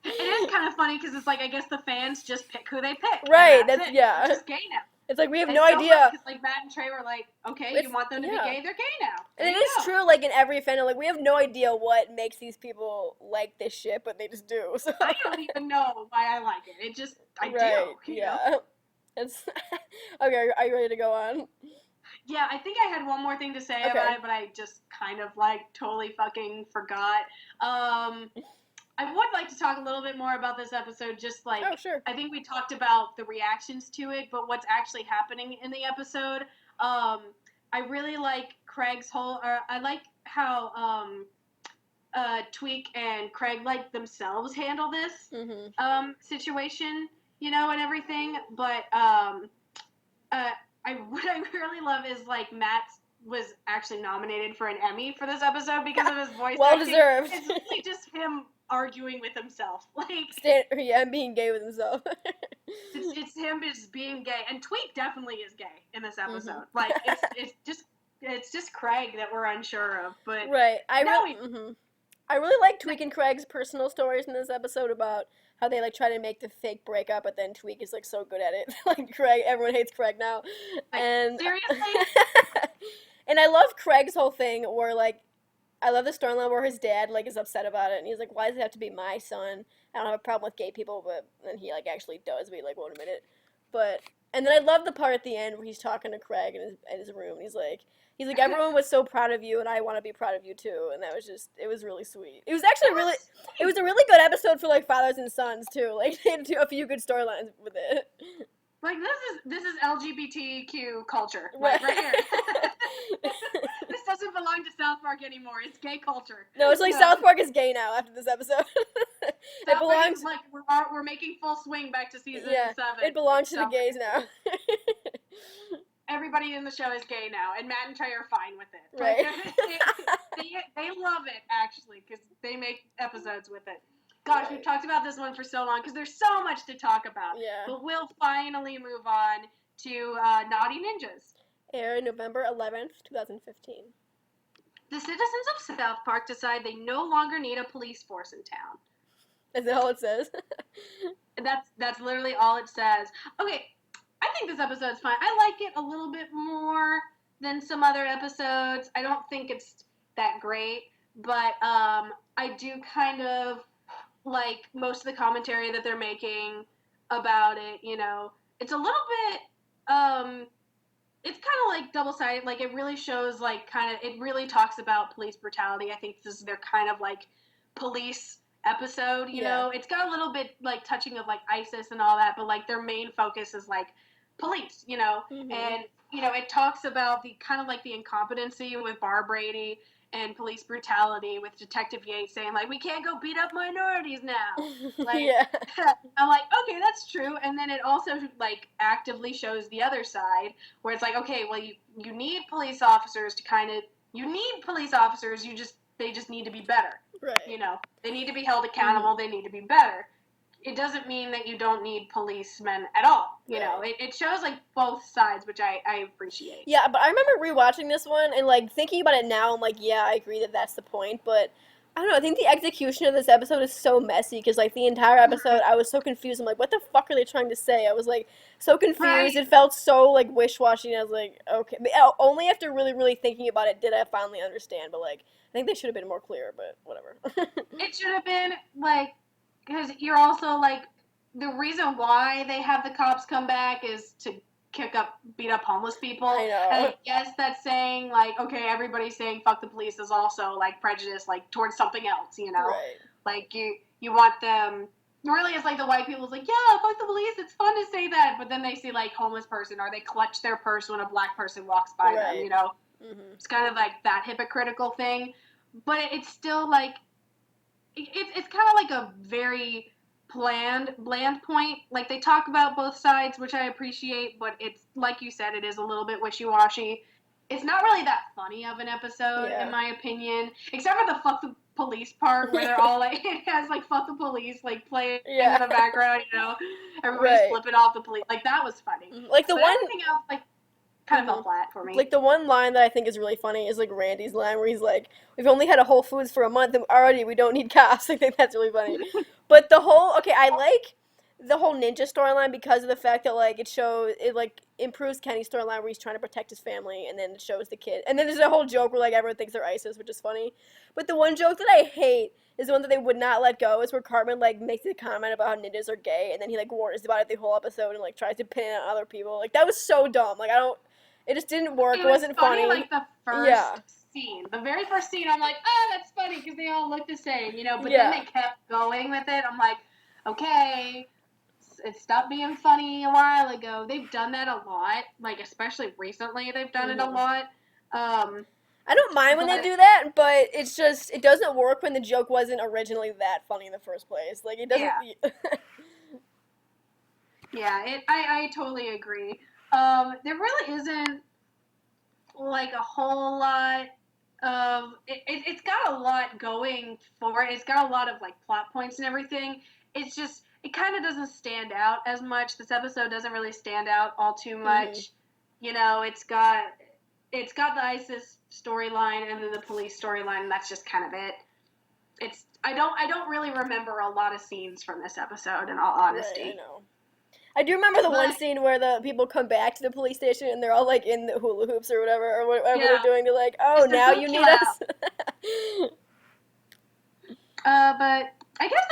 It is kind of funny because it's like, I guess the fans just pick who they pick. Right, that's it. Yeah. It's just gay now. It's like, we have no idea. Because, like, Matt and Trey were like, okay, you want them to be gay, they're gay now. And it is true, like, in every fandom, like, we have no idea what makes these people like this shit, but they just do. So. I don't even know why I like it. It just, I do. You know? It's okay, are you ready to go on? Yeah, I think I had one more thing to say about it, but I just kind of, like, totally fucking forgot. I would like to talk a little bit more about this episode, just like, Oh, sure. I think we talked about the reactions to it, but what's actually happening in the episode. I really like Craig's whole, I like how, Tweek and Craig, like, themselves handle this, situation, you know, and everything, but, what I really love is, like, Matt was actually nominated for an Emmy for this episode because of his voice well acting. deserved. It's really just him arguing with himself. Like, being gay with himself. it's him just being gay, and Tweek definitely is gay in this episode. Like, it's just Craig that we're unsure of, but right. I really like Tweek and Craig's personal stories in this episode about how they like try to make the fake breakup, but then Tweek is like so good at it. Like Craig, everyone hates Craig now, like, and seriously. and I love Craig's whole thing where like I love the storyline where his dad like is upset about it, and he's like, "Why does it have to be my son? I don't have a problem with gay people," but then he like actually does, but he like won't admit it. But and then I love the part at the end where he's talking to Craig in his room. And he's like, everyone was so proud of you, and I want to be proud of you too. And that was just, it was really sweet. It was actually it was a really good episode for like fathers and sons too. Like they had a few good storylines with it. Like, this is LGBTQ culture, like, right here. This doesn't belong to South Park anymore. It's gay culture. No, it's like South Park is gay now after this episode. It belongs. Like, we're making full swing back to season 7. It belongs to the gays now. Everybody in the show is gay now, and Matt and Trey are fine with it. Right. They love it, actually, because they make episodes with it. Gosh, We've talked about this one for so long, because there's so much to talk about. Yeah. But we'll finally move on to Naughty Ninjas. Aired November 11th, 2015. The citizens of South Park decide they no longer need a police force in town. Is that all it says? That's literally all it says. Okay, I think this episode's fine. I like it a little bit more than some other episodes. I don't think it's that great, but I do kind of like most of the commentary that they're making about it. You know, it's a little bit it's kind of like double-sided. Like, it really shows like it really talks about police brutality. I think this is their kind of like police episode, you know. It's got a little bit like touching of like ISIS and all that, but like their main focus is like police, you know. And you know, it talks about the kind of like the incompetency with Bar Brady and police brutality with Detective Yates saying like, we can't go beat up minorities now. Like, I'm like, okay, that's true. And then it also like actively shows the other side where it's like, okay, well, you need police officers to they just need to be better. Right. You know, they need to be held accountable. They need to be better. It doesn't mean that you don't need policemen at all. You know, it shows like both sides, which I appreciate. Yeah, but I remember rewatching this one and like thinking about it now. I'm like, yeah, I agree that that's the point. But I don't know. I think the execution of this episode is so messy because like the entire episode, I was so confused. I'm like, what the fuck are they trying to say? I was like so confused. Right. It felt so like wish-washy. I was like, okay. But only after really, really thinking about it did I finally understand. But like, I think they should have been more clear. But whatever. It should have been like. Because you're also, like, the reason why they have the cops come back is to beat up homeless people. I know. And I guess that's saying, like, okay, everybody's saying fuck the police is also, like, prejudice, like, towards something else, you know? Right. Like, you want them... Really, it's like the white people's like, yeah, fuck the police, it's fun to say that. But then they see, like, homeless person, or they clutch their purse when a black person walks by them, you know? It's kind of, like, that hypocritical thing. But it's still, like... It's kind of like a very bland point. Like, they talk about both sides, which I appreciate, but it's, like you said, it is a little bit wishy-washy. It's not really that funny of an episode, in my opinion, except for the fuck the police part, where they're all, like, it has, like, fuck the police, like, playing in the background, you know? Everybody's flipping off the police. Like, that was funny. Like, the but one... everything else, like, kind of fell flat for me. Like, the one line that I think is really funny is, like, Randy's line where he's like, we've only had a Whole Foods for a month and already we don't need cops. I think that's really funny. But the whole, I like the whole ninja storyline because of the fact that, like, it improves Kenny's storyline where he's trying to protect his family, and then it shows the kid. And then there's a whole joke where, like, everyone thinks they're ISIS, which is funny. But the one joke that I hate is the one that they would not let go, is where Cartman, like, makes a comment about how ninjas are gay, and then he, like, warns about it the whole episode and, like, tries to pin it on other people. Like, that was so dumb. Like, it just didn't work. It wasn't funny. Like the first scene. The very first scene, I'm like, oh, that's funny because they all look the same, you know. But Yeah. then they kept going with it. I'm like, okay, it stopped being funny a while ago. They've done that a lot, like especially recently. They've done it a lot. I don't mind when they do that, but it's just, it doesn't work when the joke wasn't originally that funny in the first place. Like, it doesn't. Yeah. Yeah, I totally agree. There really isn't like a whole lot of it's got a lot going for it. It's got a lot of like plot points and everything. It's just it kind of doesn't stand out as much. This episode doesn't really stand out all too much. You know, it's got the ISIS storyline and then the police storyline, and that's just kind of it. It's I don't really remember a lot of scenes from this episode, in all honesty. Right, I know. I do remember the one scene where the people come back to the police station and they're all like in the hula hoops or whatever they're doing. They're like, "Oh, now you need us." But I guess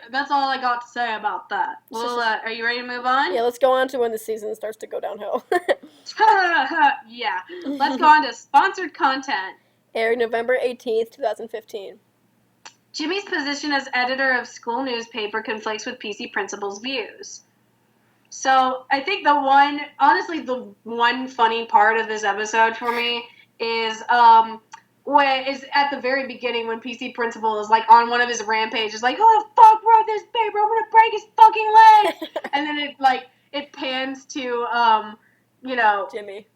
that's all I got to say about that. Well, are you ready to move on? Yeah, let's go on to when the season starts to go downhill. Yeah, let's go on to sponsored content. Aired November 18th, 2015. Jimmy's position as editor of school newspaper conflicts with PC principal's views. So I think the one funny part of this episode for me is is at the very beginning when PC principal is like on one of his rampages, like, "Who the fuck wrote this paper? I'm gonna break his fucking leg!" And then it pans to Jimmy.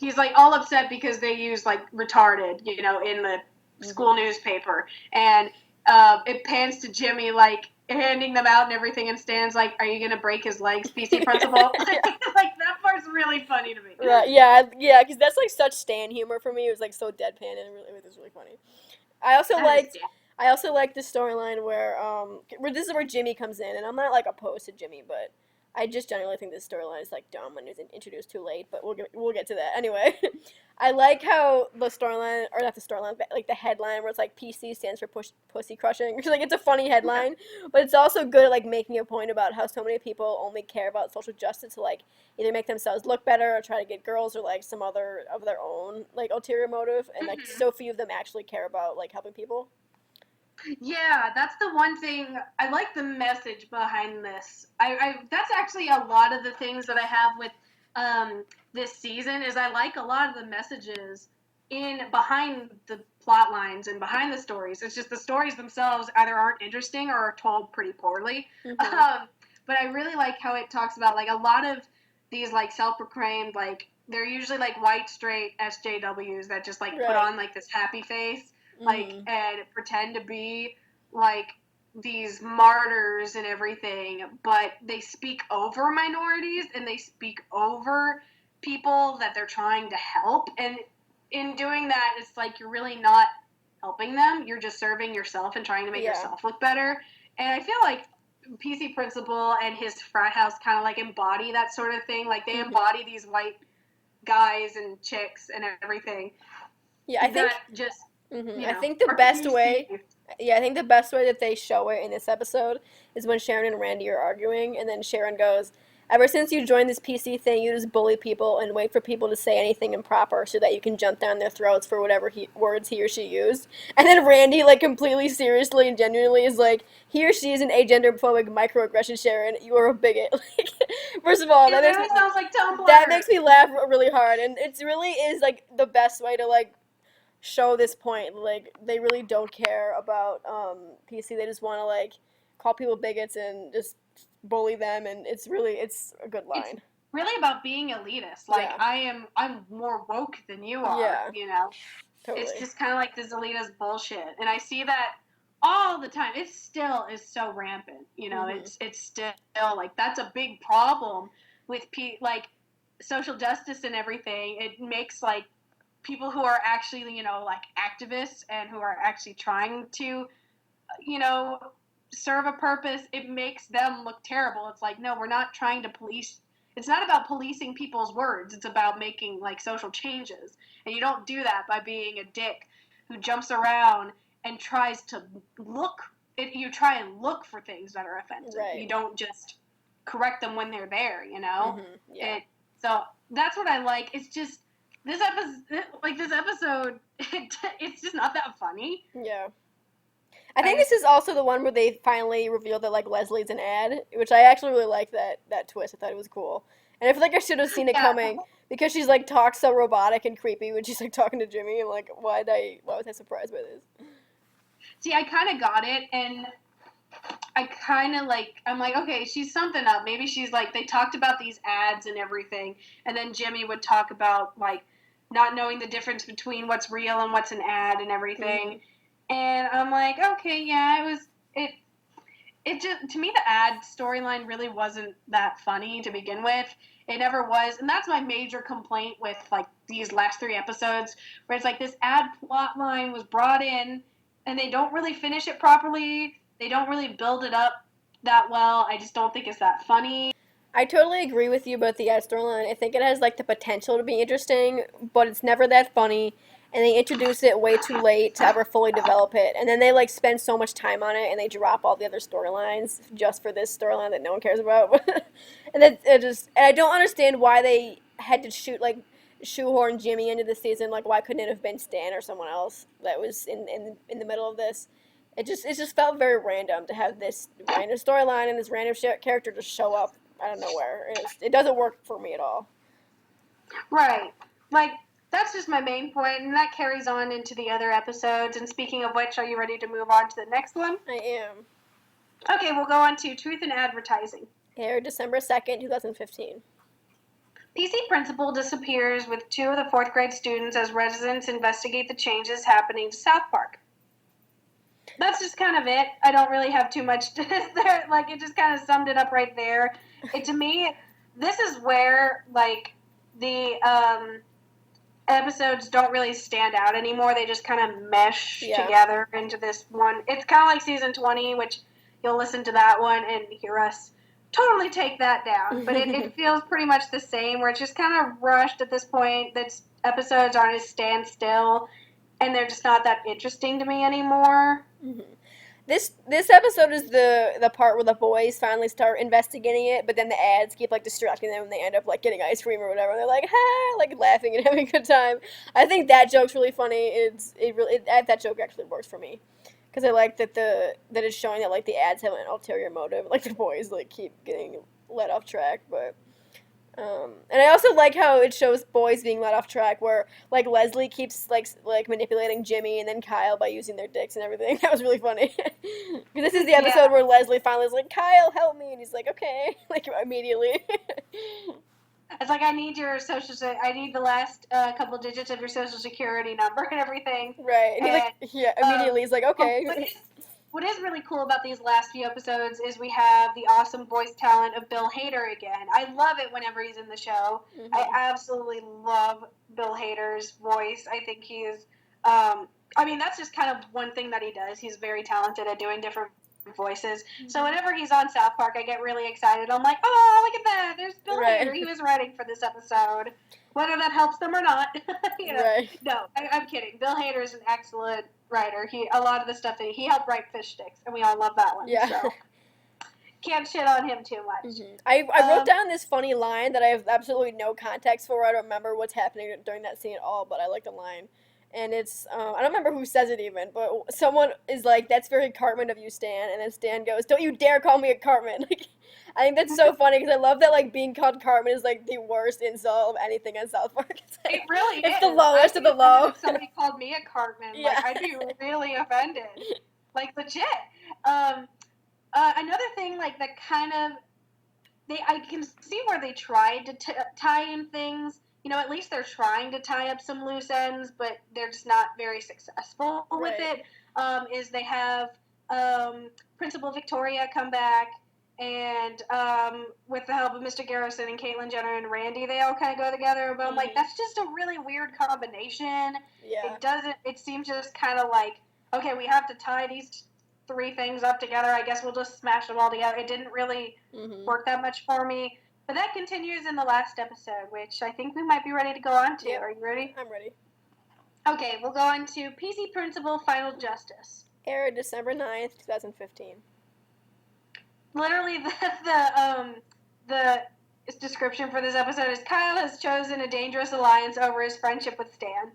He's like all upset because they use like retarded, you know, in the school newspaper, and it pans to Jimmy like handing them out and everything, and Stan's like, "Are you gonna break his legs, PC principal?" Like that part's really funny to me. Right? Yeah, because that's like such Stan humor for me. It was like so deadpan and it was really funny. I also liked the storyline where this is where Jimmy comes in, and I'm not like opposed to Jimmy, but I just generally think this storyline is like dumb and is introduced too late. But we'll get to that anyway. I like how the storyline, or not the storyline, but like the headline where it's like PC stands for pussy crushing. Like it's a funny headline, but it's also good at like making a point about how so many people only care about social justice to like either make themselves look better or try to get girls or like some other of their own like ulterior motive, and like so few of them actually care about like helping people. Yeah, that's the one thing. I like the message behind this. I that's actually a lot of the things that I have with this season is I like a lot of the messages behind the plot lines and behind the stories. It's just the stories themselves either aren't interesting or are told pretty poorly. But I really like how it talks about like a lot of these like self-proclaimed like they're usually like white straight SJWs that just like put on like this happy face. Like, and pretend to be, like, these martyrs and everything, but they speak over minorities, and they speak over people that they're trying to help, and in doing that, it's like you're really not helping them, you're just serving yourself and trying to make yourself look better, and I feel like PC Principal and his frat house kind of, like, embody that sort of thing, like, they embody these white guys and chicks and everything. Yeah, I think... just... I think the best way that they show it in this episode is when Sharon and Randy are arguing, and then Sharon goes, "Ever since you joined this PC thing, you just bully people and wait for people to say anything improper so that you can jump down their throats for whatever words he or she used." And then Randy, like, completely seriously and genuinely is like, "He or she is an agenderphobic microaggression, Sharon. You are a bigot." Like, first of all, sounds like Tumblr. That makes me laugh really hard, and it really is, like, the best way to, like, show this point. Like, they really don't care about PC. They just want to like call people bigots and just bully them, and it's a good line. It's really about being elitist. Like, I'm more woke than you are, you know. Totally. It's just kind of like this elitist bullshit, and I see that all the time. It still is so rampant, you know. It's still like that's a big problem with like social justice and everything. It makes like people who are actually, you know, like activists and who are actually trying to, you know, serve a purpose, it makes them look terrible. It's like, no, we're not trying to police. It's not about policing people's words. It's about making, like, social changes. And you don't do that by being a dick who jumps around and tries to you try and look for things that are offensive. Right. You don't just correct them when they're there, you know? So that's what I like. It's just, this episode, it's just not that funny. Yeah. I think this is also the one where they finally revealed that like Leslie's an ad, which I actually really liked that twist. I thought it was cool, and I feel like I should have seen it Yeah. coming because she's like talks so robotic and creepy when she's like talking to Jimmy. I'm like, why was I surprised by this? See, I kind of got it, and I kind of I'm like, okay, she's something up. Maybe she's like, they talked about these ads and everything, and then Jimmy would talk about like not knowing the difference between what's real and what's an ad and everything. Mm-hmm. And I'm like, okay, yeah, it just, to me, the ad storyline really wasn't that funny to begin with. It never was, and that's my major complaint with like these last 3 episodes, where it's like this ad plot line was brought in, and they don't really finish it properly. They don't really build it up that well. I just don't think it's that funny. I totally agree with you about the ad storyline. I think it has like the potential to be interesting, but it's never that funny. And they introduce it way too late to ever fully develop it. And then they like spend so much time on it, and they drop all the other storylines just for this storyline that no one cares about. And then and I don't understand why they had to shoehorn Jimmy into the season. Like, why couldn't it have been Stan or someone else that was in the middle of this? It just felt very random to have this random storyline and this random character just show up out of nowhere. It doesn't work for me at all. Right. Like, that's just my main point, and that carries on into the other episodes. And speaking of which, are you ready to move on to the next one? I am. Okay, we'll go on to Truth in Advertising. Aired December 2nd, 2015. PC principal disappears with 2 of the 4th grade students as residents investigate the changes happening to South Park. That's just kind of it. I don't really have too much to there. Like, it just kind of summed it up right there. To me, this is where, like, the episodes don't really stand out anymore. They just kind of mesh together into this one. It's kind of like season 20, which you'll listen to that one and hear us totally take that down. But it feels pretty much the same, where it's just kind of rushed at this point. That episodes aren't as standstill, and they're just not that interesting to me anymore. Mm-hmm. This episode is the part where the boys finally start investigating it, but then the ads keep like distracting them, and they end up like getting ice cream or whatever. And they're like, ha, like laughing and having a good time. I think that joke's really funny. That joke actually works for me, because I like that it's showing that like the ads have an ulterior motive, like the boys like keep getting let off track, but. And I also like how it shows boys being let off track, where like Leslie keeps like manipulating Jimmy and then Kyle by using their dicks and everything. That was really funny. Because this is the episode where Leslie finally is like, Kyle, help me, and he's like, okay, like immediately. It's like, I need the last couple digits of your social security number and everything. Right. And he immediately he's like, okay. What is really cool about these last few episodes is we have the awesome voice talent of Bill Hader again. I love it whenever he's in the show. Mm-hmm. I absolutely love Bill Hader's voice. I think he is, that's just kind of one thing that he does. He's very talented at doing different voices. Mm-hmm. So whenever he's on South Park, I get really excited. I'm like, oh, look at that. There's Bill Hader. He was writing for this episode. Whether that helps them or not. Right. No, I'm kidding. Bill Hader is an excellent writer. A lot of the stuff that he helped write Fish Sticks, and we all love that one. Yeah. So can't shit on him too much. Mm-hmm. I wrote down this funny line that I have absolutely no context for. I don't remember what's happening during that scene at all, but I like the line. And it's, I don't remember who says it even, but someone is like, that's very Cartman of you, Stan. And then Stan goes, don't you dare call me a Cartman. Like, I think that's so funny, because I love that, like, being called Cartman is, like, the worst insult of anything on South Park. It really is. It's the lowest of the low. If somebody called me a Cartman, like, I'd be really offended. Like, legit. Another thing, like, that kind of, I can see where they tried to tie in things. At least they're trying to tie up some loose ends, but they're just not very successful with it. Is they have Principal Victoria come back, and with the help of Mr. Garrison and Caitlyn Jenner and Randy, they all kind of go together. But I'm like, that's just a really weird combination. Yeah. It seems just kind of like, okay, we have to tie these 3 things up together. I guess we'll just smash them all together. It didn't really work that much for me. But that continues in the last episode, which I think we might be ready to go on to. Yep. Are you ready? I'm ready. Okay, we'll go on to PC Principal Final Justice. Aired December 9th, 2015. Literally, the description for this episode is Kyle has chosen a dangerous alliance over his friendship with Stan.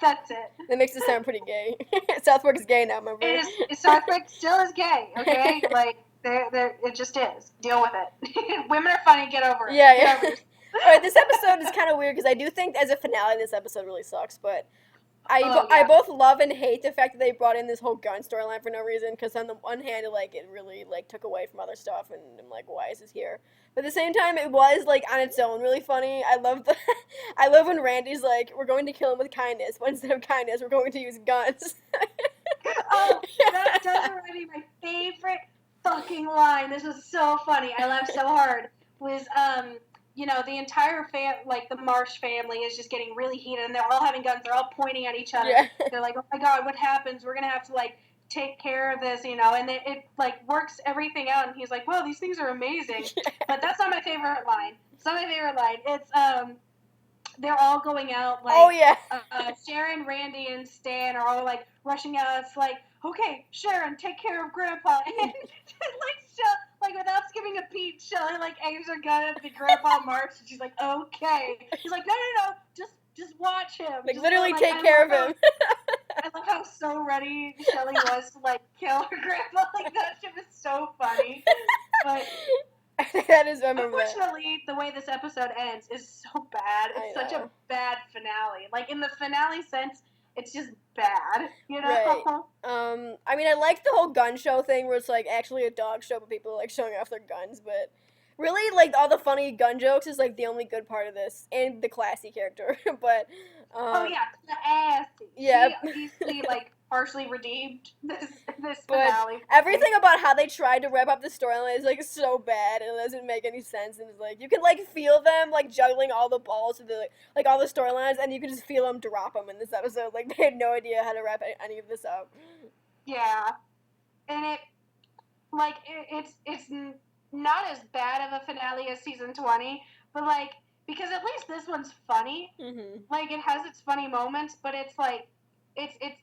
That's it. That makes it sound pretty gay. South Park is gay now, remember? South Park still is gay, okay? Like, it just is. Deal with it. Women are funny, get over it. Yeah, Get over it. Alright, this episode is kind of weird because I do think as a finale this episode really sucks, but Yeah. I both love and hate the fact that they brought in this whole gun storyline for no reason, because on the one hand, it really, took away from other stuff, and I'm like, why is this here? But at the same time, it was, on its own really funny. I love I love when Randy's like, we're going to kill him with kindness, but instead of kindness, we're going to use guns. Oh, that does already my favorite fucking line. This was so funny. I laughed so hard. Was, the entire the Marsh family is just getting really heated, and they're all having guns. They're all pointing at each other. Yeah. They're like, oh my God, what happens? We're going to have to, take care of this, and it works everything out, and he's like, wow, these things are amazing. Yeah. But that's not my favorite line. It's not my favorite line. It's, they're all going out, oh, yeah. Sharon, Randy, and Stan are all, rushing out. It's like, okay, Sharon, take care of Grandpa. And, without skipping a beat, Shelley, aims her gun at the Grandpa Marsh, and she's like, okay. He's like, no, just watch him. Literally take care of him. I love how so ready Shelley was to, kill her grandpa. That shit was so funny. But that is, I remember unfortunately, the way this episode ends is so bad. It's such a bad finale. In the finale sense, it's just bad, Right. I mean, I like the whole gun show thing where it's, actually a dog show, but people are, showing off their guns, but really, all the funny gun jokes is, the only good part of this, and the classy character, but, oh, yeah, classy. Yeah. He easily, partially redeemed this but finale. Everything about how they tried to wrap up the storyline is, so bad, and it doesn't make any sense, and it's, you can, feel them, juggling all the balls to the, all the storylines, and you can just feel them drop them in this episode, they had no idea how to wrap any of this up. Yeah. And it's not as bad of a finale as season 20, but, because at least this one's funny. Mm-hmm. It has its funny moments, but it's, it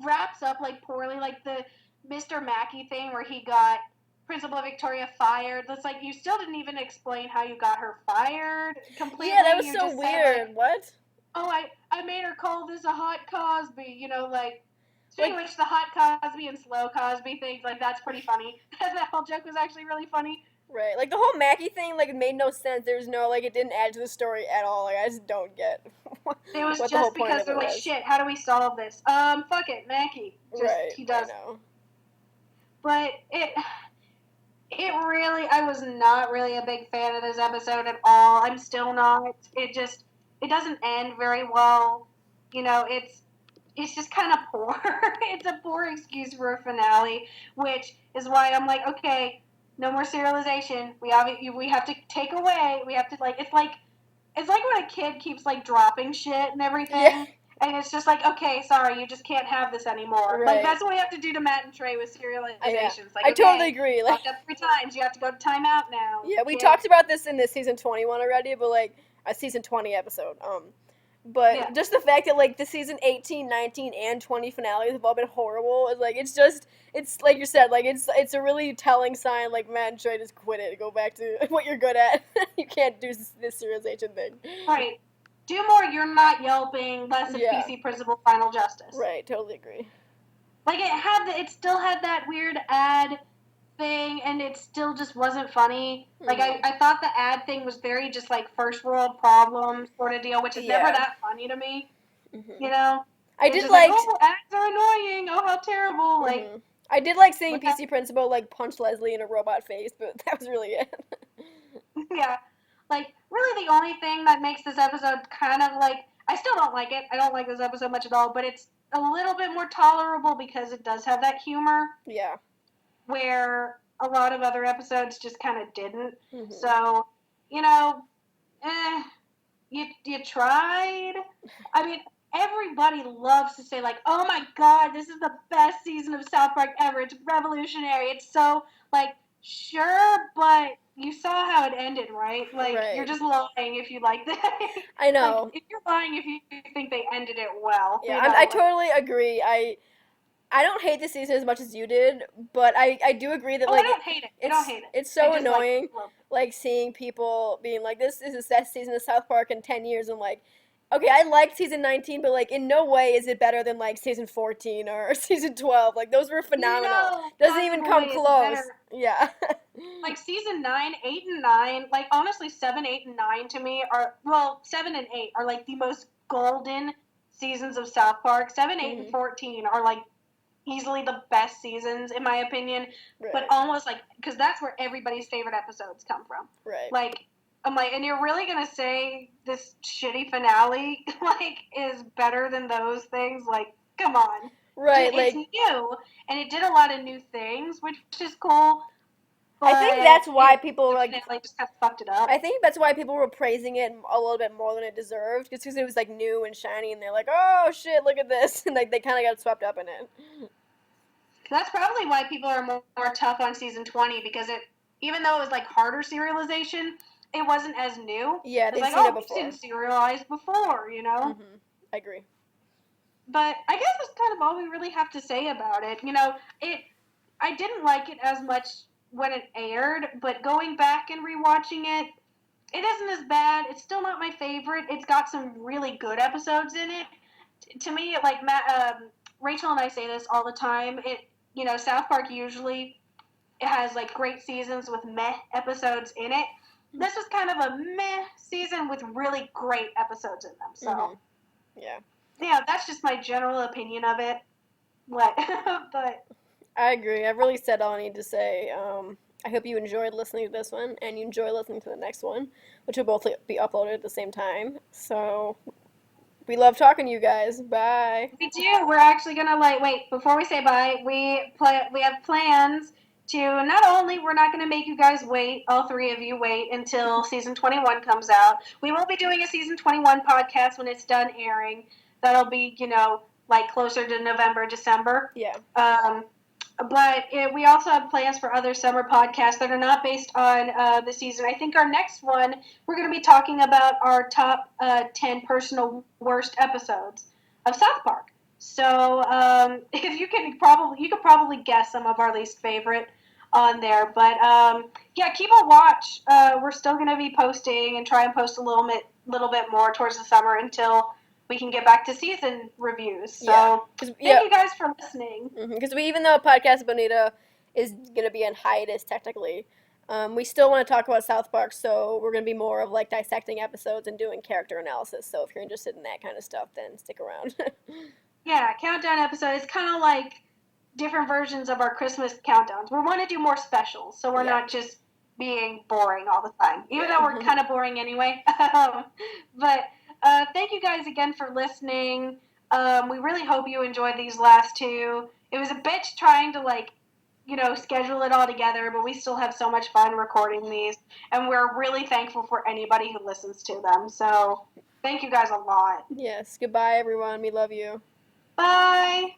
wraps up, poorly. The Mr. Mackey thing where he got Principal Victoria fired. That's, you still didn't even explain how you got her fired completely. Yeah, that was you so weird. What? Oh, I made her call this a hot Cosby, Speaking of which, the hot Cosby and slow Cosby things, that's pretty funny. That whole joke was actually really funny. Right. The whole Mackie thing, it made no sense. There's no, it didn't add to the story at all. I just don't get it was what just the whole point because of they're it was. shit, how do we solve this? Fuck it, Mackie. Right, he does. I know. But it really, I was not really a big fan of this episode at all. I'm still not. It doesn't end very well. It's just kind of poor. It's a poor excuse for a finale, which is why I'm like, okay, no more serialization. We have to take away. We have to it's like when a kid keeps dropping shit and everything, yeah. And it's just okay, sorry, you just can't have this anymore. Right. That's what we have to do to Matt and Trey with serializations. I totally agree. Fucked up 3 times. You have to go to timeout now. Yeah, we talked about this in the season 21 already, but a season 20 episode. But just the fact that the season 18, 19, and 20 finales have all been horrible is it's like you said, it's a really telling sign. Matt and Trey, just quit it, go back to what you're good at. You can't do this serialization thing. Right. Do more You're Not Yelping, less of PC Principal Final Justice. Right, totally agree. It still had that weird ad thing, and it still just wasn't funny. Mm-hmm. I thought the ad thing was very just first world problem sort of deal, which is never that funny to me. Mm-hmm. I did oh, ads are annoying. Oh, how terrible. Mm-hmm. I did seeing PC Principal punch Leslie in a robot face, but that was really it. Yeah. Really the only thing that makes this episode kind of I still don't like it. I don't like this episode much at all, but it's a little bit more tolerable because it does have that humor. Yeah. Where a lot of other episodes just kind of didn't. Mm-hmm. So, you tried. I mean, everybody loves to say oh my God, this is the best season of South Park ever. It's revolutionary. It's so sure, but you saw how it ended, right? Right. You're just lying if you like that. I know. If you're lying if you think they ended it well. Yeah, I totally agree. I don't hate the season as much as you did, but I do agree that Oh, I like don't hate it. I don't hate it. it's I so just annoying, love like seeing people being like, this is the best season of South Park in 10 years. I'm like, okay, I liked season 19, but like in no way is it better than like season 14 or season 12. Like those were phenomenal. No Doesn't even possible way come is it close. better. Yeah. Like season 9, 8, and 9, like honestly, 7, 8, and 9 to me are, well, 7 and 8 are like the most golden seasons of South Park. 7, 8, and Mhm. 14 are like easily the best seasons in my opinion, but Right. almost like, because that's where everybody's favorite episodes come from. Right. Like, I'm like, and you're really gonna say this shitty finale like is better than those things? Like, come on. Right. It's Like new and it did a lot of new things, which is cool. I think But that's why people the were like finale just kind of fucked it up. I think that's why people were praising it a little bit more than it deserved, just because it was like new and shiny, and they're like, "Oh shit, look at this!" and like they kind of got swept up in it. That's probably why people are more tough on season 20 because it, even though it was like harder serialization, it wasn't as new. Yeah, It's they'd like, seen oh, it we've seen before. serialized before, you know? I agree. But I guess that's kind of all we really have to say about it. You know, I didn't like it as much when it aired, but going back and rewatching it, it isn't as bad. It's still not my favorite. It's got some really good episodes in it. To me, like Rachel and I say this all the time. South Park usually it has like great seasons with meh episodes in it. This was kind of a meh season with really great episodes in them. So Yeah. yeah, that's just my general opinion of it. What? But I agree. I've really said all I need to say. I hope you enjoyed listening to this one and you enjoy listening to the next one, which will both be uploaded at the same time. So we love talking to you guys. Bye. we do. We're actually gonna like wait before we say bye. We have plans to not only we're not gonna make you guys wait, all three of you wait until season 21 comes out. We will be doing a season 21 podcast when it's done airing. That'll be like closer to November, December. Yeah. But we also have plans for other summer podcasts that are not based on the season. I think our next one, we're going to be talking about our top 10 personal worst episodes of South Park. So if you could probably guess some of our least favorite on there. But yeah, keep a watch. We're still going to be posting and try and post a little bit more towards the summer until we can get back to season reviews. So thank you guys for listening. Because even though Podcast Bonita is going to be on hiatus technically, we still want to talk about South Park, so we're going to be more of like dissecting episodes and doing character analysis. So if you're interested in that kind of stuff, then stick around. Yeah, countdown episode is kind of like different versions of our Christmas countdowns. We want to do more specials, so we're not just being boring all the time, even though we're kind of boring anyway. But thank you guys again for listening. We really hope you enjoyed these last two. It was a bitch trying to schedule it all together, but we still have so much fun recording these, and we're really thankful for anybody who listens to them. So thank you guys a lot. Yes. Goodbye, everyone. We love you. Bye.